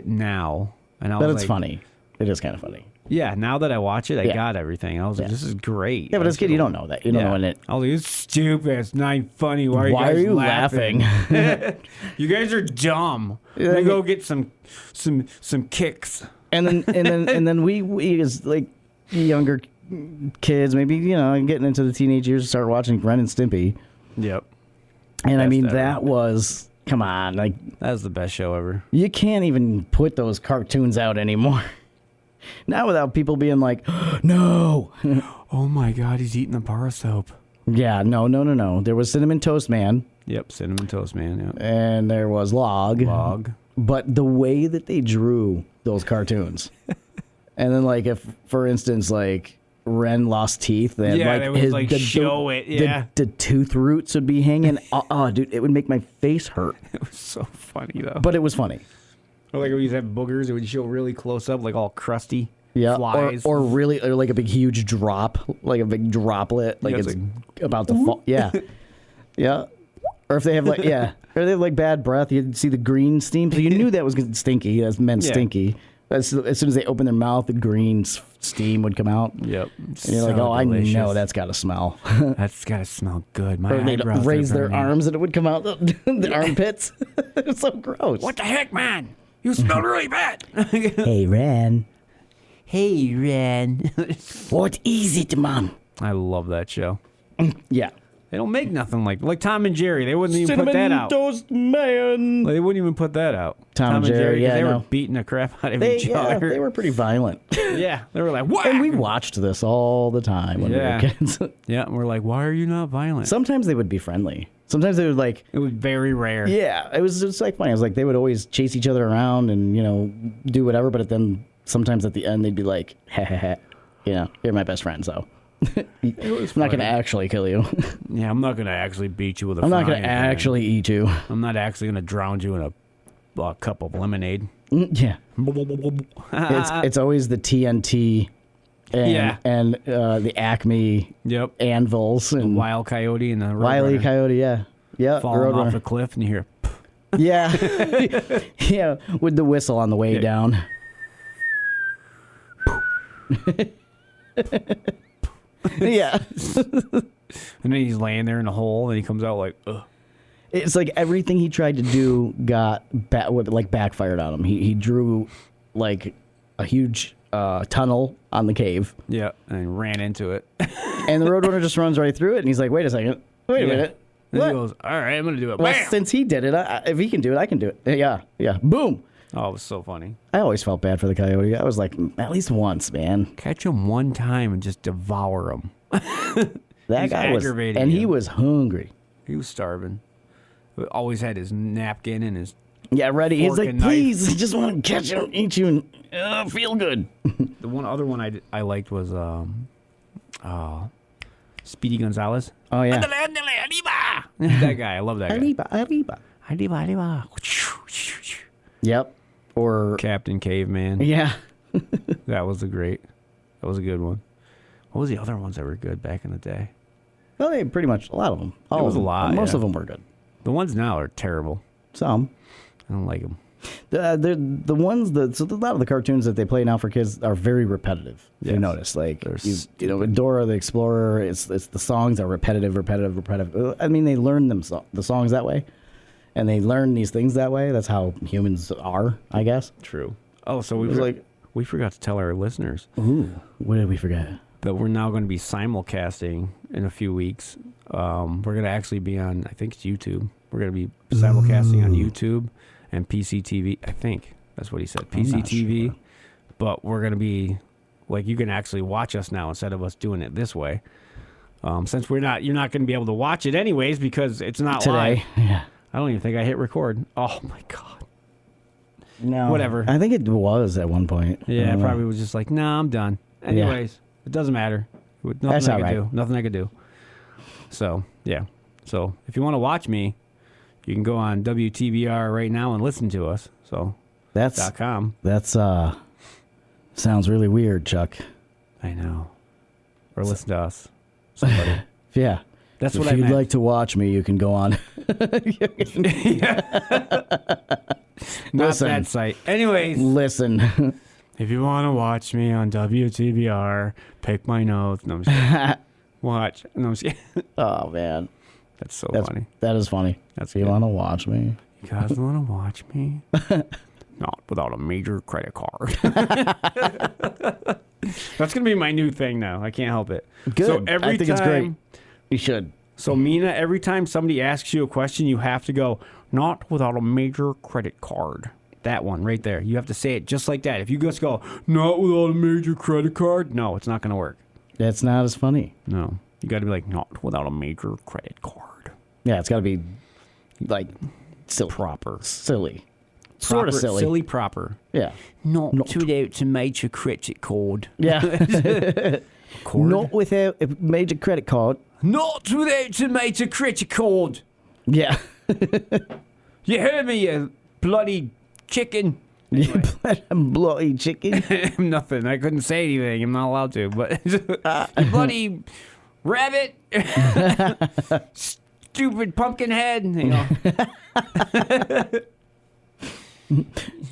now, and I was But like, it's funny. It is kind of funny. Yeah, now that I watch it, I Yeah. got everything. I was like, this is great. Yeah, but as a kid, you don't know that. You don't know when it. I was like, it's stupid. It's not funny. Why Why are you laughing? You guys are dumb. Yeah, Let me I go get some kicks. And then we as like younger kids, maybe getting into the teenage years, start watching Ren and Stimpy. Yep. And I Best mean, ever. that was, come on, like, That was the best show ever. you can't even put those cartoons out anymore. Not without people being like, no. Oh my God, he's eating the bar soap. Yeah, no. There was Cinnamon Toast Man, Yep, Cinnamon Toast Man. Yep. and there was Log. But the way that they drew those cartoons, and then, like, if, for instance, like, Ren lost teeth, then Yeah, like they would, like, show it, yeah. the tooth roots would be hanging. Dude, it would make my face hurt. It was so funny though. But it was funny. Or like when you have boogers, it would show really close up, like all crusty. Yeah, Flies. or like a big huge drop, like a big droplet, like Yeah, it's it's about to fall. Yeah, yeah. Or if they have or they have like bad breath, you'd see the green steam. So you knew that was stinky. That meant Yeah. stinky. As soon as they open their mouth, the green steam would come out. Yep. And you're like, I know that's got to smell. That's gotta smell good. My Or they'd eyebrows raise are their burning. arms and it would come out the armpits. It's so gross. What the heck, man? You smell really bad. Hey, Ren. Hey, Ren. What is it, Mom? I love that show. Yeah. They don't make nothing like Tom and Jerry. They wouldn't even put that out. Toast Man. They wouldn't even put that out. Tom and Jerry, 'cause yeah, they I were know. beating the crap out of each Yeah, other. they were pretty violent. Yeah, they were like, what? And we watched this all the time when Yeah. we were kids. Yeah, and we're like, why are you not violent? Sometimes they would be friendly. Sometimes they would like, It was very rare. yeah, it was just like funny. It was like they would always chase each other around and, do whatever. But then sometimes at the end they'd be like, ha ha ha, you're my best friend. So I'm not going to actually kill you. Yeah, I'm not going to actually beat you with a I'm not going frying to pan. actually eat you. I'm not actually going to drown you in a cup of lemonade. Yeah. It's always the TNT and the Acme Yep. anvils and Wild Coyote and the Wile E. Roadrunner Coyote, yeah, falling off Roadrunner. the cliff, and you hear, Yeah, yeah, with the whistle on the way Yeah. down. Yeah, and then he's laying there in a hole, and he comes out like, ugh. it's like everything he tried to do got backfired on him. He drew like a huge tunnel on the cave, Yeah, and he ran into it. and the Roadrunner just runs right through it. And he's like, "Wait a second, wait a Yeah. minute." And What? he goes, all right, I'm going to do it. Well, Bam! since he did it, if he can do it, I can do it. Yeah, boom. Oh, it was so funny. I always felt bad for the coyote. I was like, at least once, man. Catch him one time and just devour him. That He's guy was, aggravating and he you. was hungry. He was starving. But always had his napkin and his. Yeah, ready. He's Fork like, and knife. please, I just want to catch you, and eat you, and feel good. The one other one I liked was Speedy Gonzalez. Oh yeah. That guy, I love that guy. Arriba. Arriba. Yep. Or Captain Caveman. yeah. That was a good one. What was the other ones that were good back in the day? Well, they pretty much a lot of them. All was of a them. lot, Most yeah. of them were good. The ones now are terrible. Some. I don't like them. The ones that so a lot of the cartoons that they play now for kids are very repetitive. If you Yes. notice, like They're with Dora the Explorer, it's the songs are repetitive. I mean, they learn the songs that way, and they learn these things that way. That's how humans are, I guess. True. Oh, so was like- we forgot to tell our listeners Ooh, what did we forget? that we're now going to be simulcasting in a few weeks. We're going to actually be on, I think it's YouTube. We're going to be simulcasting on YouTube and PCTV. I think that's what he said. I'm not PCTV. sure. But we're going to be, like, you can actually watch us now instead of us doing it this way. Since you're not going to be able to watch it anyways because it's not live. Today, yeah. I don't even think I hit record. Oh, my God. No, Whatever. I think it was at one point. Yeah, I probably was just like, nah, I'm done. Anyways, it doesn't matter. Nothing That's I all could right. do. Nothing I could do. So, yeah. So, if you want to watch me, you can go on WTBR right now and listen to us. So, That's .com. sounds really weird, Chuck. I know. Or listen to us. Somebody. Yeah. That's If what I you'd meant. like to watch me, you can go on. Not Listen. that site. Anyways, Listen. if you want to watch me on WTBR, pick my nose. No, I'm just kidding. Watch. No, I'm just kidding. Oh, man. That's so That's funny. That is funny. That's You good. want to watch me? You guys want to watch me? Not without a major credit card. That's going to be my new thing now. I can't help it. Good. So every I think time, it's great. You should. So, Mina, every time somebody asks you a question, you have to go, not without a major credit card. That one right there. You have to say it just like that. If you just go, not without a major credit card, no, it's not going to work. That's not as funny. No. You got to be like, not without a major credit card. Yeah, it's got to be like silly. Proper. Silly. Sort of Proper, silly. Silly proper. Yeah. Not without a major credit card. Yeah. Cord? Not without a major credit card. Not without a major credit card. Yeah. You heard me, you bloody chicken. You bloody chicken. Nothing. I couldn't say anything. I'm not allowed to. But you bloody rabbit. Stupid pumpkin head. You know.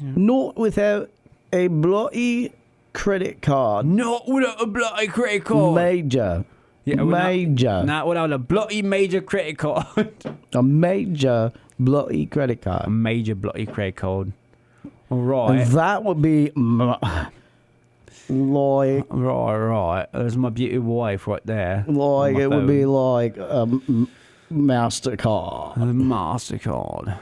Not without a bloody credit card. Not without a bloody credit card. Major. Yeah, well, major. Not without a bloody major credit card. A major bloody credit card. A major bloody credit card. All right. That would be like Right. There's my beautiful wife right there. like on my it would be phone. like a MasterCard. A MasterCard.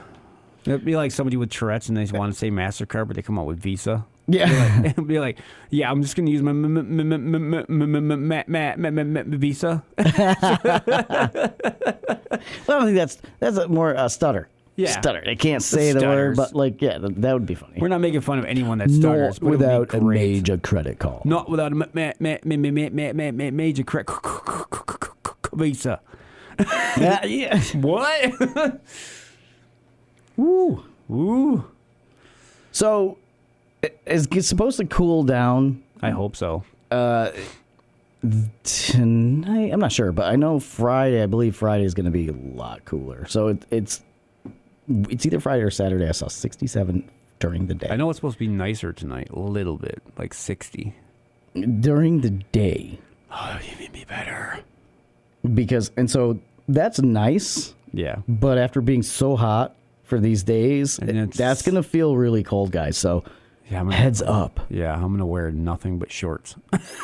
It'd be like somebody with Tourette's and they want to say MasterCard, but they come out with Visa. Yeah. It'd be like, yeah, I'm just going to use my Visa. Well, I think that's a more stutter. Yeah. Stutter. They can't say the word, stutters. but like, yeah, that would be funny. We're not making fun of anyone that stutters. Not but it would be without a great. major credit card. Not without a major credit Visa. Yeah. What? Woo. Ooh. So, it's supposed to cool down I hope so. tonight. I'm not sure, but I know Friday. I believe Friday is going to be a lot cooler. So it's either Friday or Saturday. I saw 67 during the day. I know it's supposed to be nicer tonight, a little bit, like 60. During the day, Oh, even be better. so that's nice. Yeah. But after being so hot for these days, And it's- that's going to feel really cold, guys. So Yeah, I'm gonna, heads up. Yeah, I'm gonna wear nothing but shorts.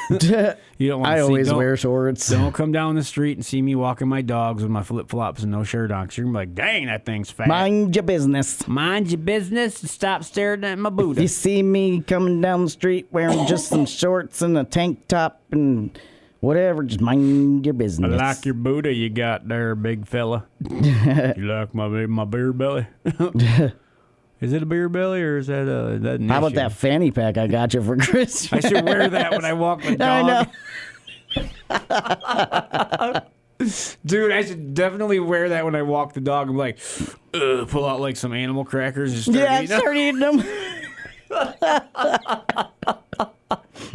You don't want I to always don't, wear shorts. Don't come down the street and see me walking my dogs with my flip flops and no shirt on. 'Cause you're gonna be like, dang, that thing's fat. Mind your business. Mind your business and stop staring at my If booty. you see me coming down the street wearing just some shorts and a tank top and whatever, just mind your I business. like your booty you got there, big fella. You like my beer belly? Is it a beer belly or is that an How about issue? that fanny pack I got you for Christmas? I should wear that when I walk my dog. I know. Dude, I should definitely wear that when I walk the dog. I'm like, pull out like some animal crackers and start Yeah, eating them. start eating them.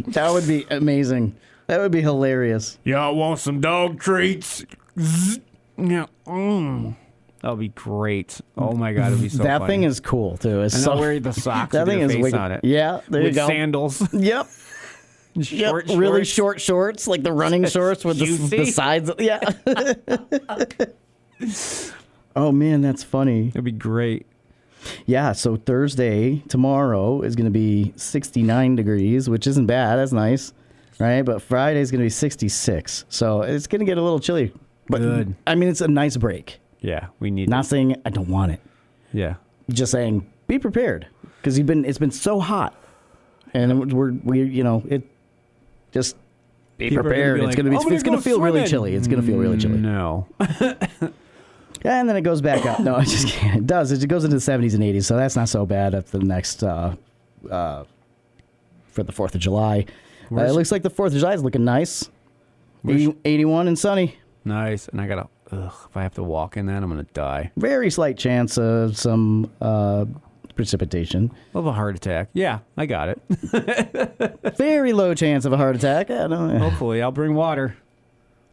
That would be amazing. That would be hilarious. Y'all want some dog treats? Zzz. Yeah. That would be great. Oh my god, it'd be so that funny. thing is cool too. It's And so I'll wear the socks that with thing your is face wicked. on it. Yeah, there with you go. sandals. Yep. Short Yep. Really shorts. short shorts, like the running shorts with the Juicy. sides. Yeah. Oh man, that's funny. It'd be great. Yeah, so Thursday, tomorrow, is going to be 69 degrees, which isn't bad. That's nice, right? But Friday is going to be 66. So it's going to get a little chilly. But, Good. I mean, it's a nice break. Yeah, we need Not saying I don't want it. Yeah. Just saying be prepared because it's been so hot. And it just be People are gonna prepared. be it's like, going to "I'm be it's gonna going to go feel really swimming." chilly. It's going to feel really chilly. No. And then it goes back up. No, I just can't. It does. It goes into the 70s and 80s, so that's not so bad at the next for the 4th of July. It looks like the 4th of July is looking nice. 81 and sunny. Nice. And I gotta if I have to walk in that, I'm gonna die. Very slight chance of some precipitation. Of a heart attack. Yeah, I got it. Very low chance of a heart attack. I don't know. Hopefully I'll bring water.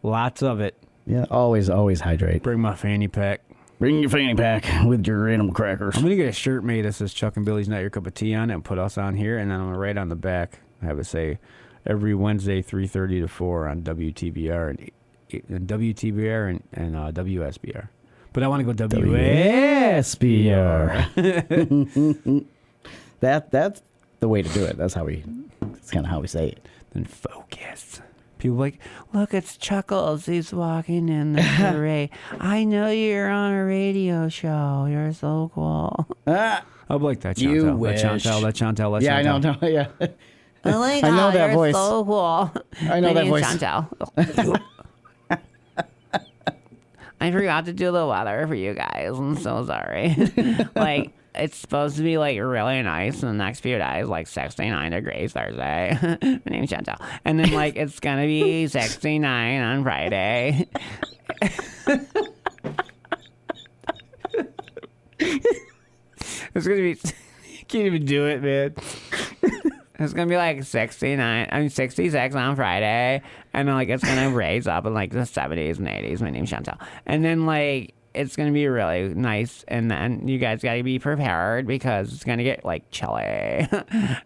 Lots of it. Yeah, always hydrate. Bring my fanny pack. Bring your fanny pack with your animal crackers. I'm going to get a shirt made that says Chuck and Billy's Not Your Cup of Tea on it and put us on here. And then I'm going to write on the back, have it say, every Wednesday, 3:30 to 4 on WTBR and WTBR and WSBR. But I want to go WSBR. That's the way to do it. That's kind of how we say it. Then focus. People like, look, it's Chuckles. He's walking in the parade. I know you're on a radio show. You're so cool. I'm like that, Chantel. You wish. That Chantel. Yeah, I know. No, yeah. Oh my God, I know that you're voice. so cool. I know My that name's voice. Chantel. I forgot to do the weather for you guys. I'm so sorry. Like, it's supposed to be, like, really nice in the next few days, like 69 degrees Thursday. My name's Chantel. And then, like, it's going to be 69 on Friday. It's going to be... You can't even do it, man. It's going to be like 66 on Friday. And then, like, it's going to raise up in, like, the 70s and 80s. My name's Chantel. And then, like, it's going to be really nice. And then you guys got to be prepared because it's going to get, like, chilly.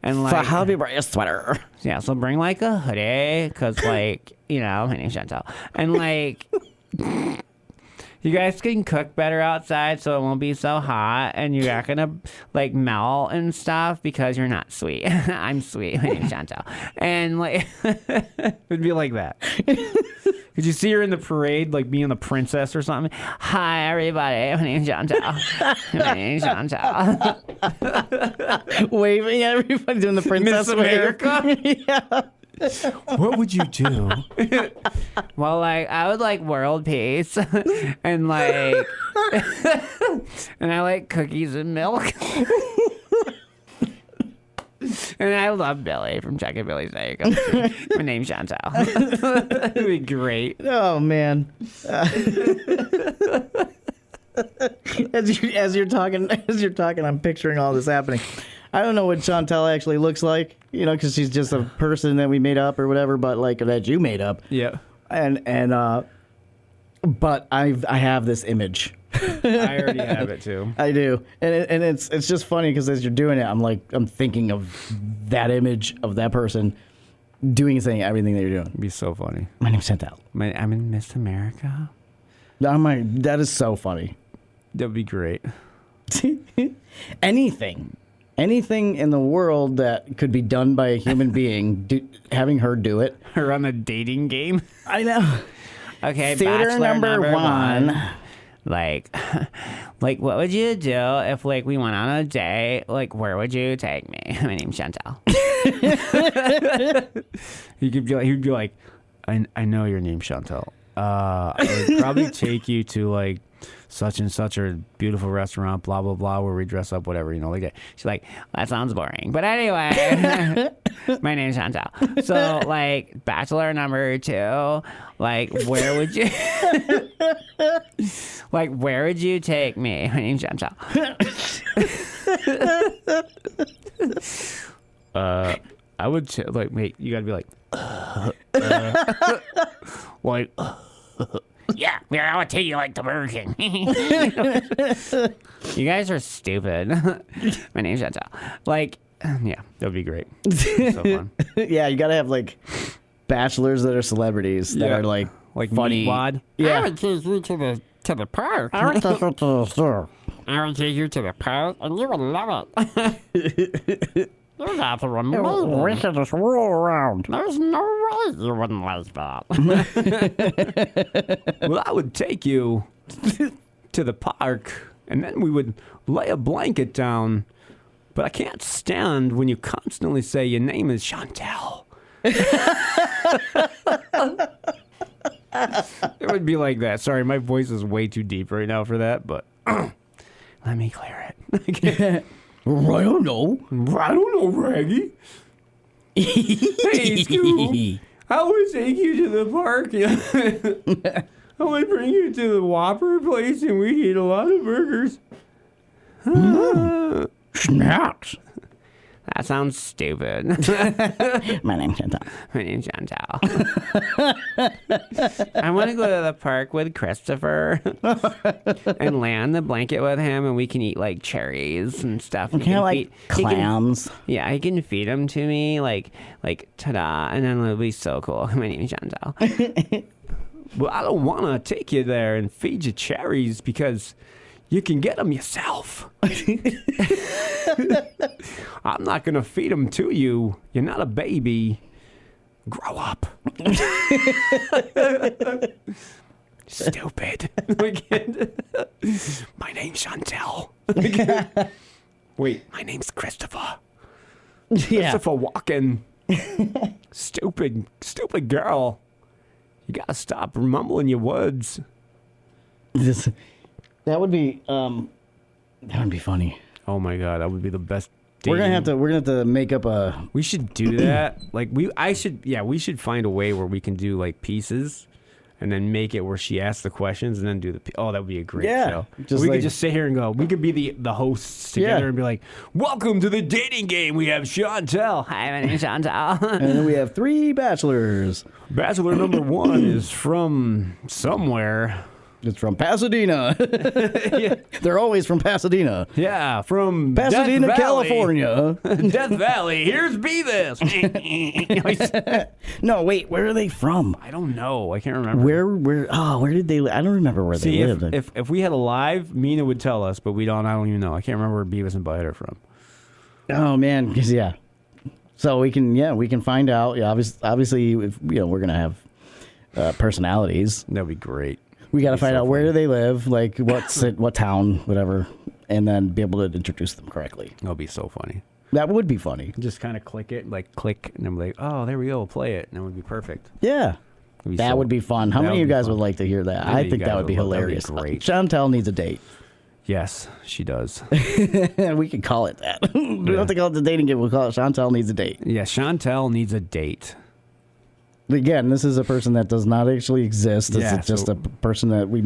And, like... So how do you bring a sweater? Yeah, so bring, like, a hoodie. Because, like, you know, my name's Chantel. And, like... You guys can cook better outside so it won't be so hot and you're not gonna like melt and stuff because you're not sweet. I'm sweet. My name's Chantel. And like it'd be like that. Could you see her in the parade like being the princess or something? Hi everybody, my name's Chantel. My name's Chantel. Waving at everybody doing the princess Miss wave. America? Yeah. What would you do? Well, like, I would like world peace and like, and I like cookies and milk. And I love Billy from Chuck and Billy's Not Your Cup of Tea. My name's Chantel. It'd be great. Oh man. As you're talking, I'm picturing all this happening. I don't know what Chantel actually looks like, you know, because she's just a person that we made up or whatever, but like that you made up. Yeah. But I have this image. I already have it too. I do, and it's just funny because as you're doing it, I'm thinking of that image of that person doing and saying everything that you're doing. It'd be so funny. My name's Chantel. I'm in Miss America. That is so funny. That'd be great. Anything in the world that could be done by a human being, having her do it. Her on the dating game. I know. Okay, Theater Bachelor number one. Like, what would you do if, like, we went on a date? Like, where would you take me? My name's Chantel. He'd be like, I know your name's Chantel. I would probably take you to, like, such and such a beautiful restaurant, blah, blah, blah, where we dress up, whatever, you know, like that. She's like, that sounds boring. But anyway, my name's Chantel. So, like, Bachelor number 2, like, where would you... Like, where would you take me? My name's Chantel. I would, like, wait, you gotta be like, like, yeah, I would take you like to Burger King. You guys are stupid. My name's Chantel. Like, yeah, that would be great. So fun. Yeah, you gotta have like bachelors that are celebrities that are like funny. Wad. Yeah. I would take you to the park. I would take you to the store. I would take you to the park, and you would love it. You're not amazing. We should just roll around. There's no way you wouldn't like that. Well, I would take you to the park, and then we would lay a blanket down. But I can't stand when you constantly say your name is Chantel. It would be like that. Sorry, my voice is way too deep right now for that, but let me clear it. I don't know. I don't know, Raggy. Hey, Scoop. I would take you to the park. I would bring you to the Whopper place, and we'd eat a lot of burgers. Snacks. That sounds stupid. My name's Chantal. My name's Chantal. I want to go to the park with Christopher and lay on the blanket with him, and we can eat like cherries and stuff. Kind of like clams. He can feed them to me, like ta-da, and then it'll be so cool. My name's Chantal. Well, I don't want to take you there and feed you cherries because you can get them yourself. I'm not going to feed them to you. You're not a baby. Grow up. Stupid. My name's Chantel. Wait, my name's Christopher. Yeah. Christopher Walken. Stupid girl. You got to stop mumbling your words. That would be funny. Oh my god, that would be the best. We're gonna have to make up a. We should do that. We should find a way where we can do like pieces, and then make it where she asks the questions, and then do the. Oh, that would be a great show. We could just sit here and go. We could be the hosts together and be like, "Welcome to the dating game. We have Chantel. Hi, my name's Chantel." And then we have 3 bachelors. Bachelor number 1 is from somewhere. It's from Pasadena. They're always from Pasadena. Yeah, from Pasadena, Death Valley. California. Death Valley. Here's Beavis. No, wait. Where are they from? I don't know. I can't remember. Where did they live? I don't remember where they lived. If we had a live, Mina would tell us, but I don't even know. I can't remember where Beavis and Butthead are from. Oh man, yeah. So we can find out. Yeah, obviously, if, we're gonna have personalities. That'd be great. We got to find out where do they live, like what town, whatever, and then be able to introduce them correctly. That'll be so funny. That would be funny. Just kind of click, and I'm like, oh, there we go, we'll play it, and it would be perfect. Yeah. That would be fun. How many of you guys would like to hear that? I think that would be hilarious. That would be great. Chantel needs a date. Yes, she does. We can call it that. We don't have to call it the dating game. We'll call it Chantel needs a date. Yeah, Chantel needs a date. Again, this is a person that does not actually exist. This is just a person that we,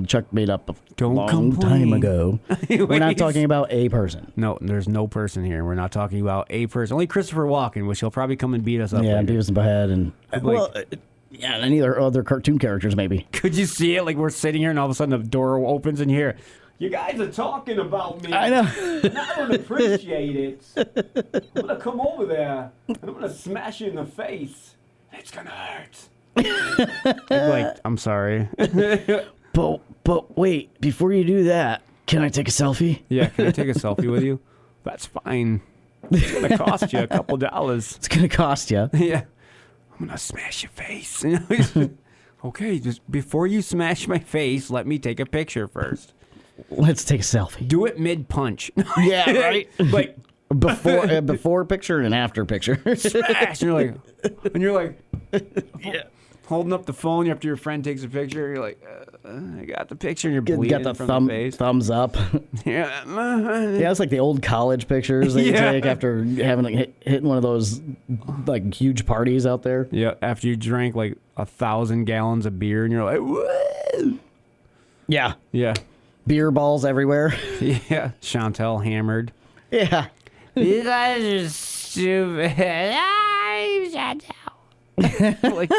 Chuck made up a long time ago. We're not talking about a person. No, there's no person here. We're not talking about a person. Only Christopher Walken, which he'll probably come and beat us up. Yeah, later. Beavis and Butthead, and and any other cartoon characters maybe. Could you see it? Like we're sitting here, and all of a sudden the door opens, and you hear, "You guys are talking about me." I know. And I don't appreciate it. I'm gonna come over there, and I'm gonna smash you in the face. It's gonna hurt. I'm sorry. But wait, before you do that, can I take a selfie? Yeah, can I take a selfie with you? That's fine. It's gonna cost you a couple dollars. It's gonna cost you. Yeah. I'm gonna smash your face. Okay, just before you smash my face, let me take a picture first. Let's take a selfie. Do it mid-punch. Yeah, right? Like before picture and after picture. Smash! And you're like, yeah. Holding up the phone after your friend takes a picture. You're like, I got the picture, and you're bleeding got the from the face. thumbs up. Yeah, it's like the old college pictures that you take after having hitting one of those like huge parties out there. Yeah, after you drank like 1,000 gallons of beer, and you're like, whoa. Yeah, yeah, beer balls everywhere. Yeah, Chantel hammered. Yeah. You guys are stupid. I'm Chantel. Like,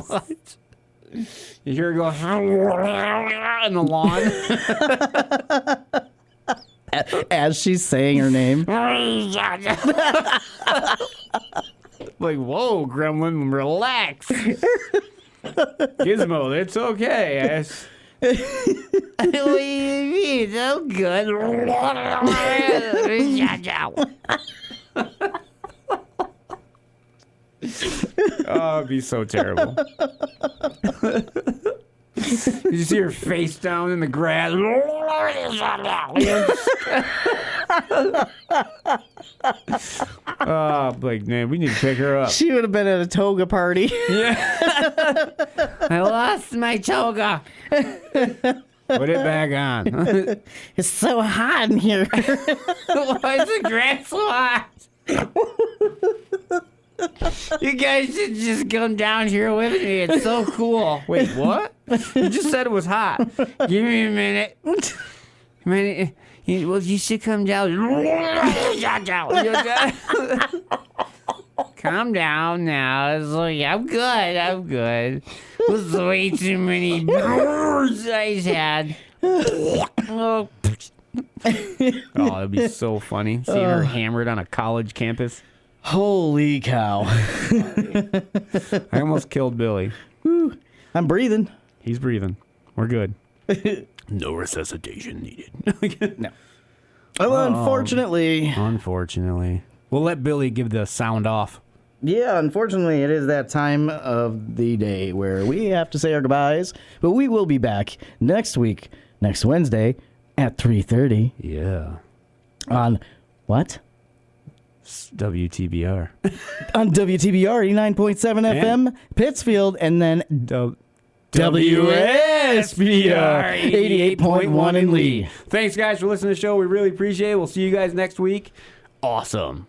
what? You hear it go in the lawn as she's saying her name. Like, whoa, Gremlin, relax. Gizmo, it's okay. What do you mean? So good. Oh, it'd be so terrible. You see her face down in the grass. Oh, like, man, we need to pick her up. She would have been at a toga party. Yeah. I lost my toga. Put it back on. It's so hot in here. Why is the grass so hot? You guys should just come down here with me. It's so cool. Wait, what? You just said it was hot. Give me a minute. You should come down. Calm down now. It's like, I'm good. It was way too many birds I had. Oh, that'd be so funny. Seeing her hammered on a college campus. Holy cow. I almost killed Billy. I'm breathing. He's breathing. We're good. No resuscitation needed. No. Well, unfortunately. We'll let Billy give the sound off. Yeah, unfortunately, it is that time of the day where we have to say our goodbyes. But we will be back next week, next Wednesday, at 3:30. Yeah. On what? WTBR. On WTBR 89.7 FM, Pittsfield, and then WSBR 88.1 in Lee. Thanks, guys, for listening to the show. We really appreciate it. We'll see you guys next week. Awesome.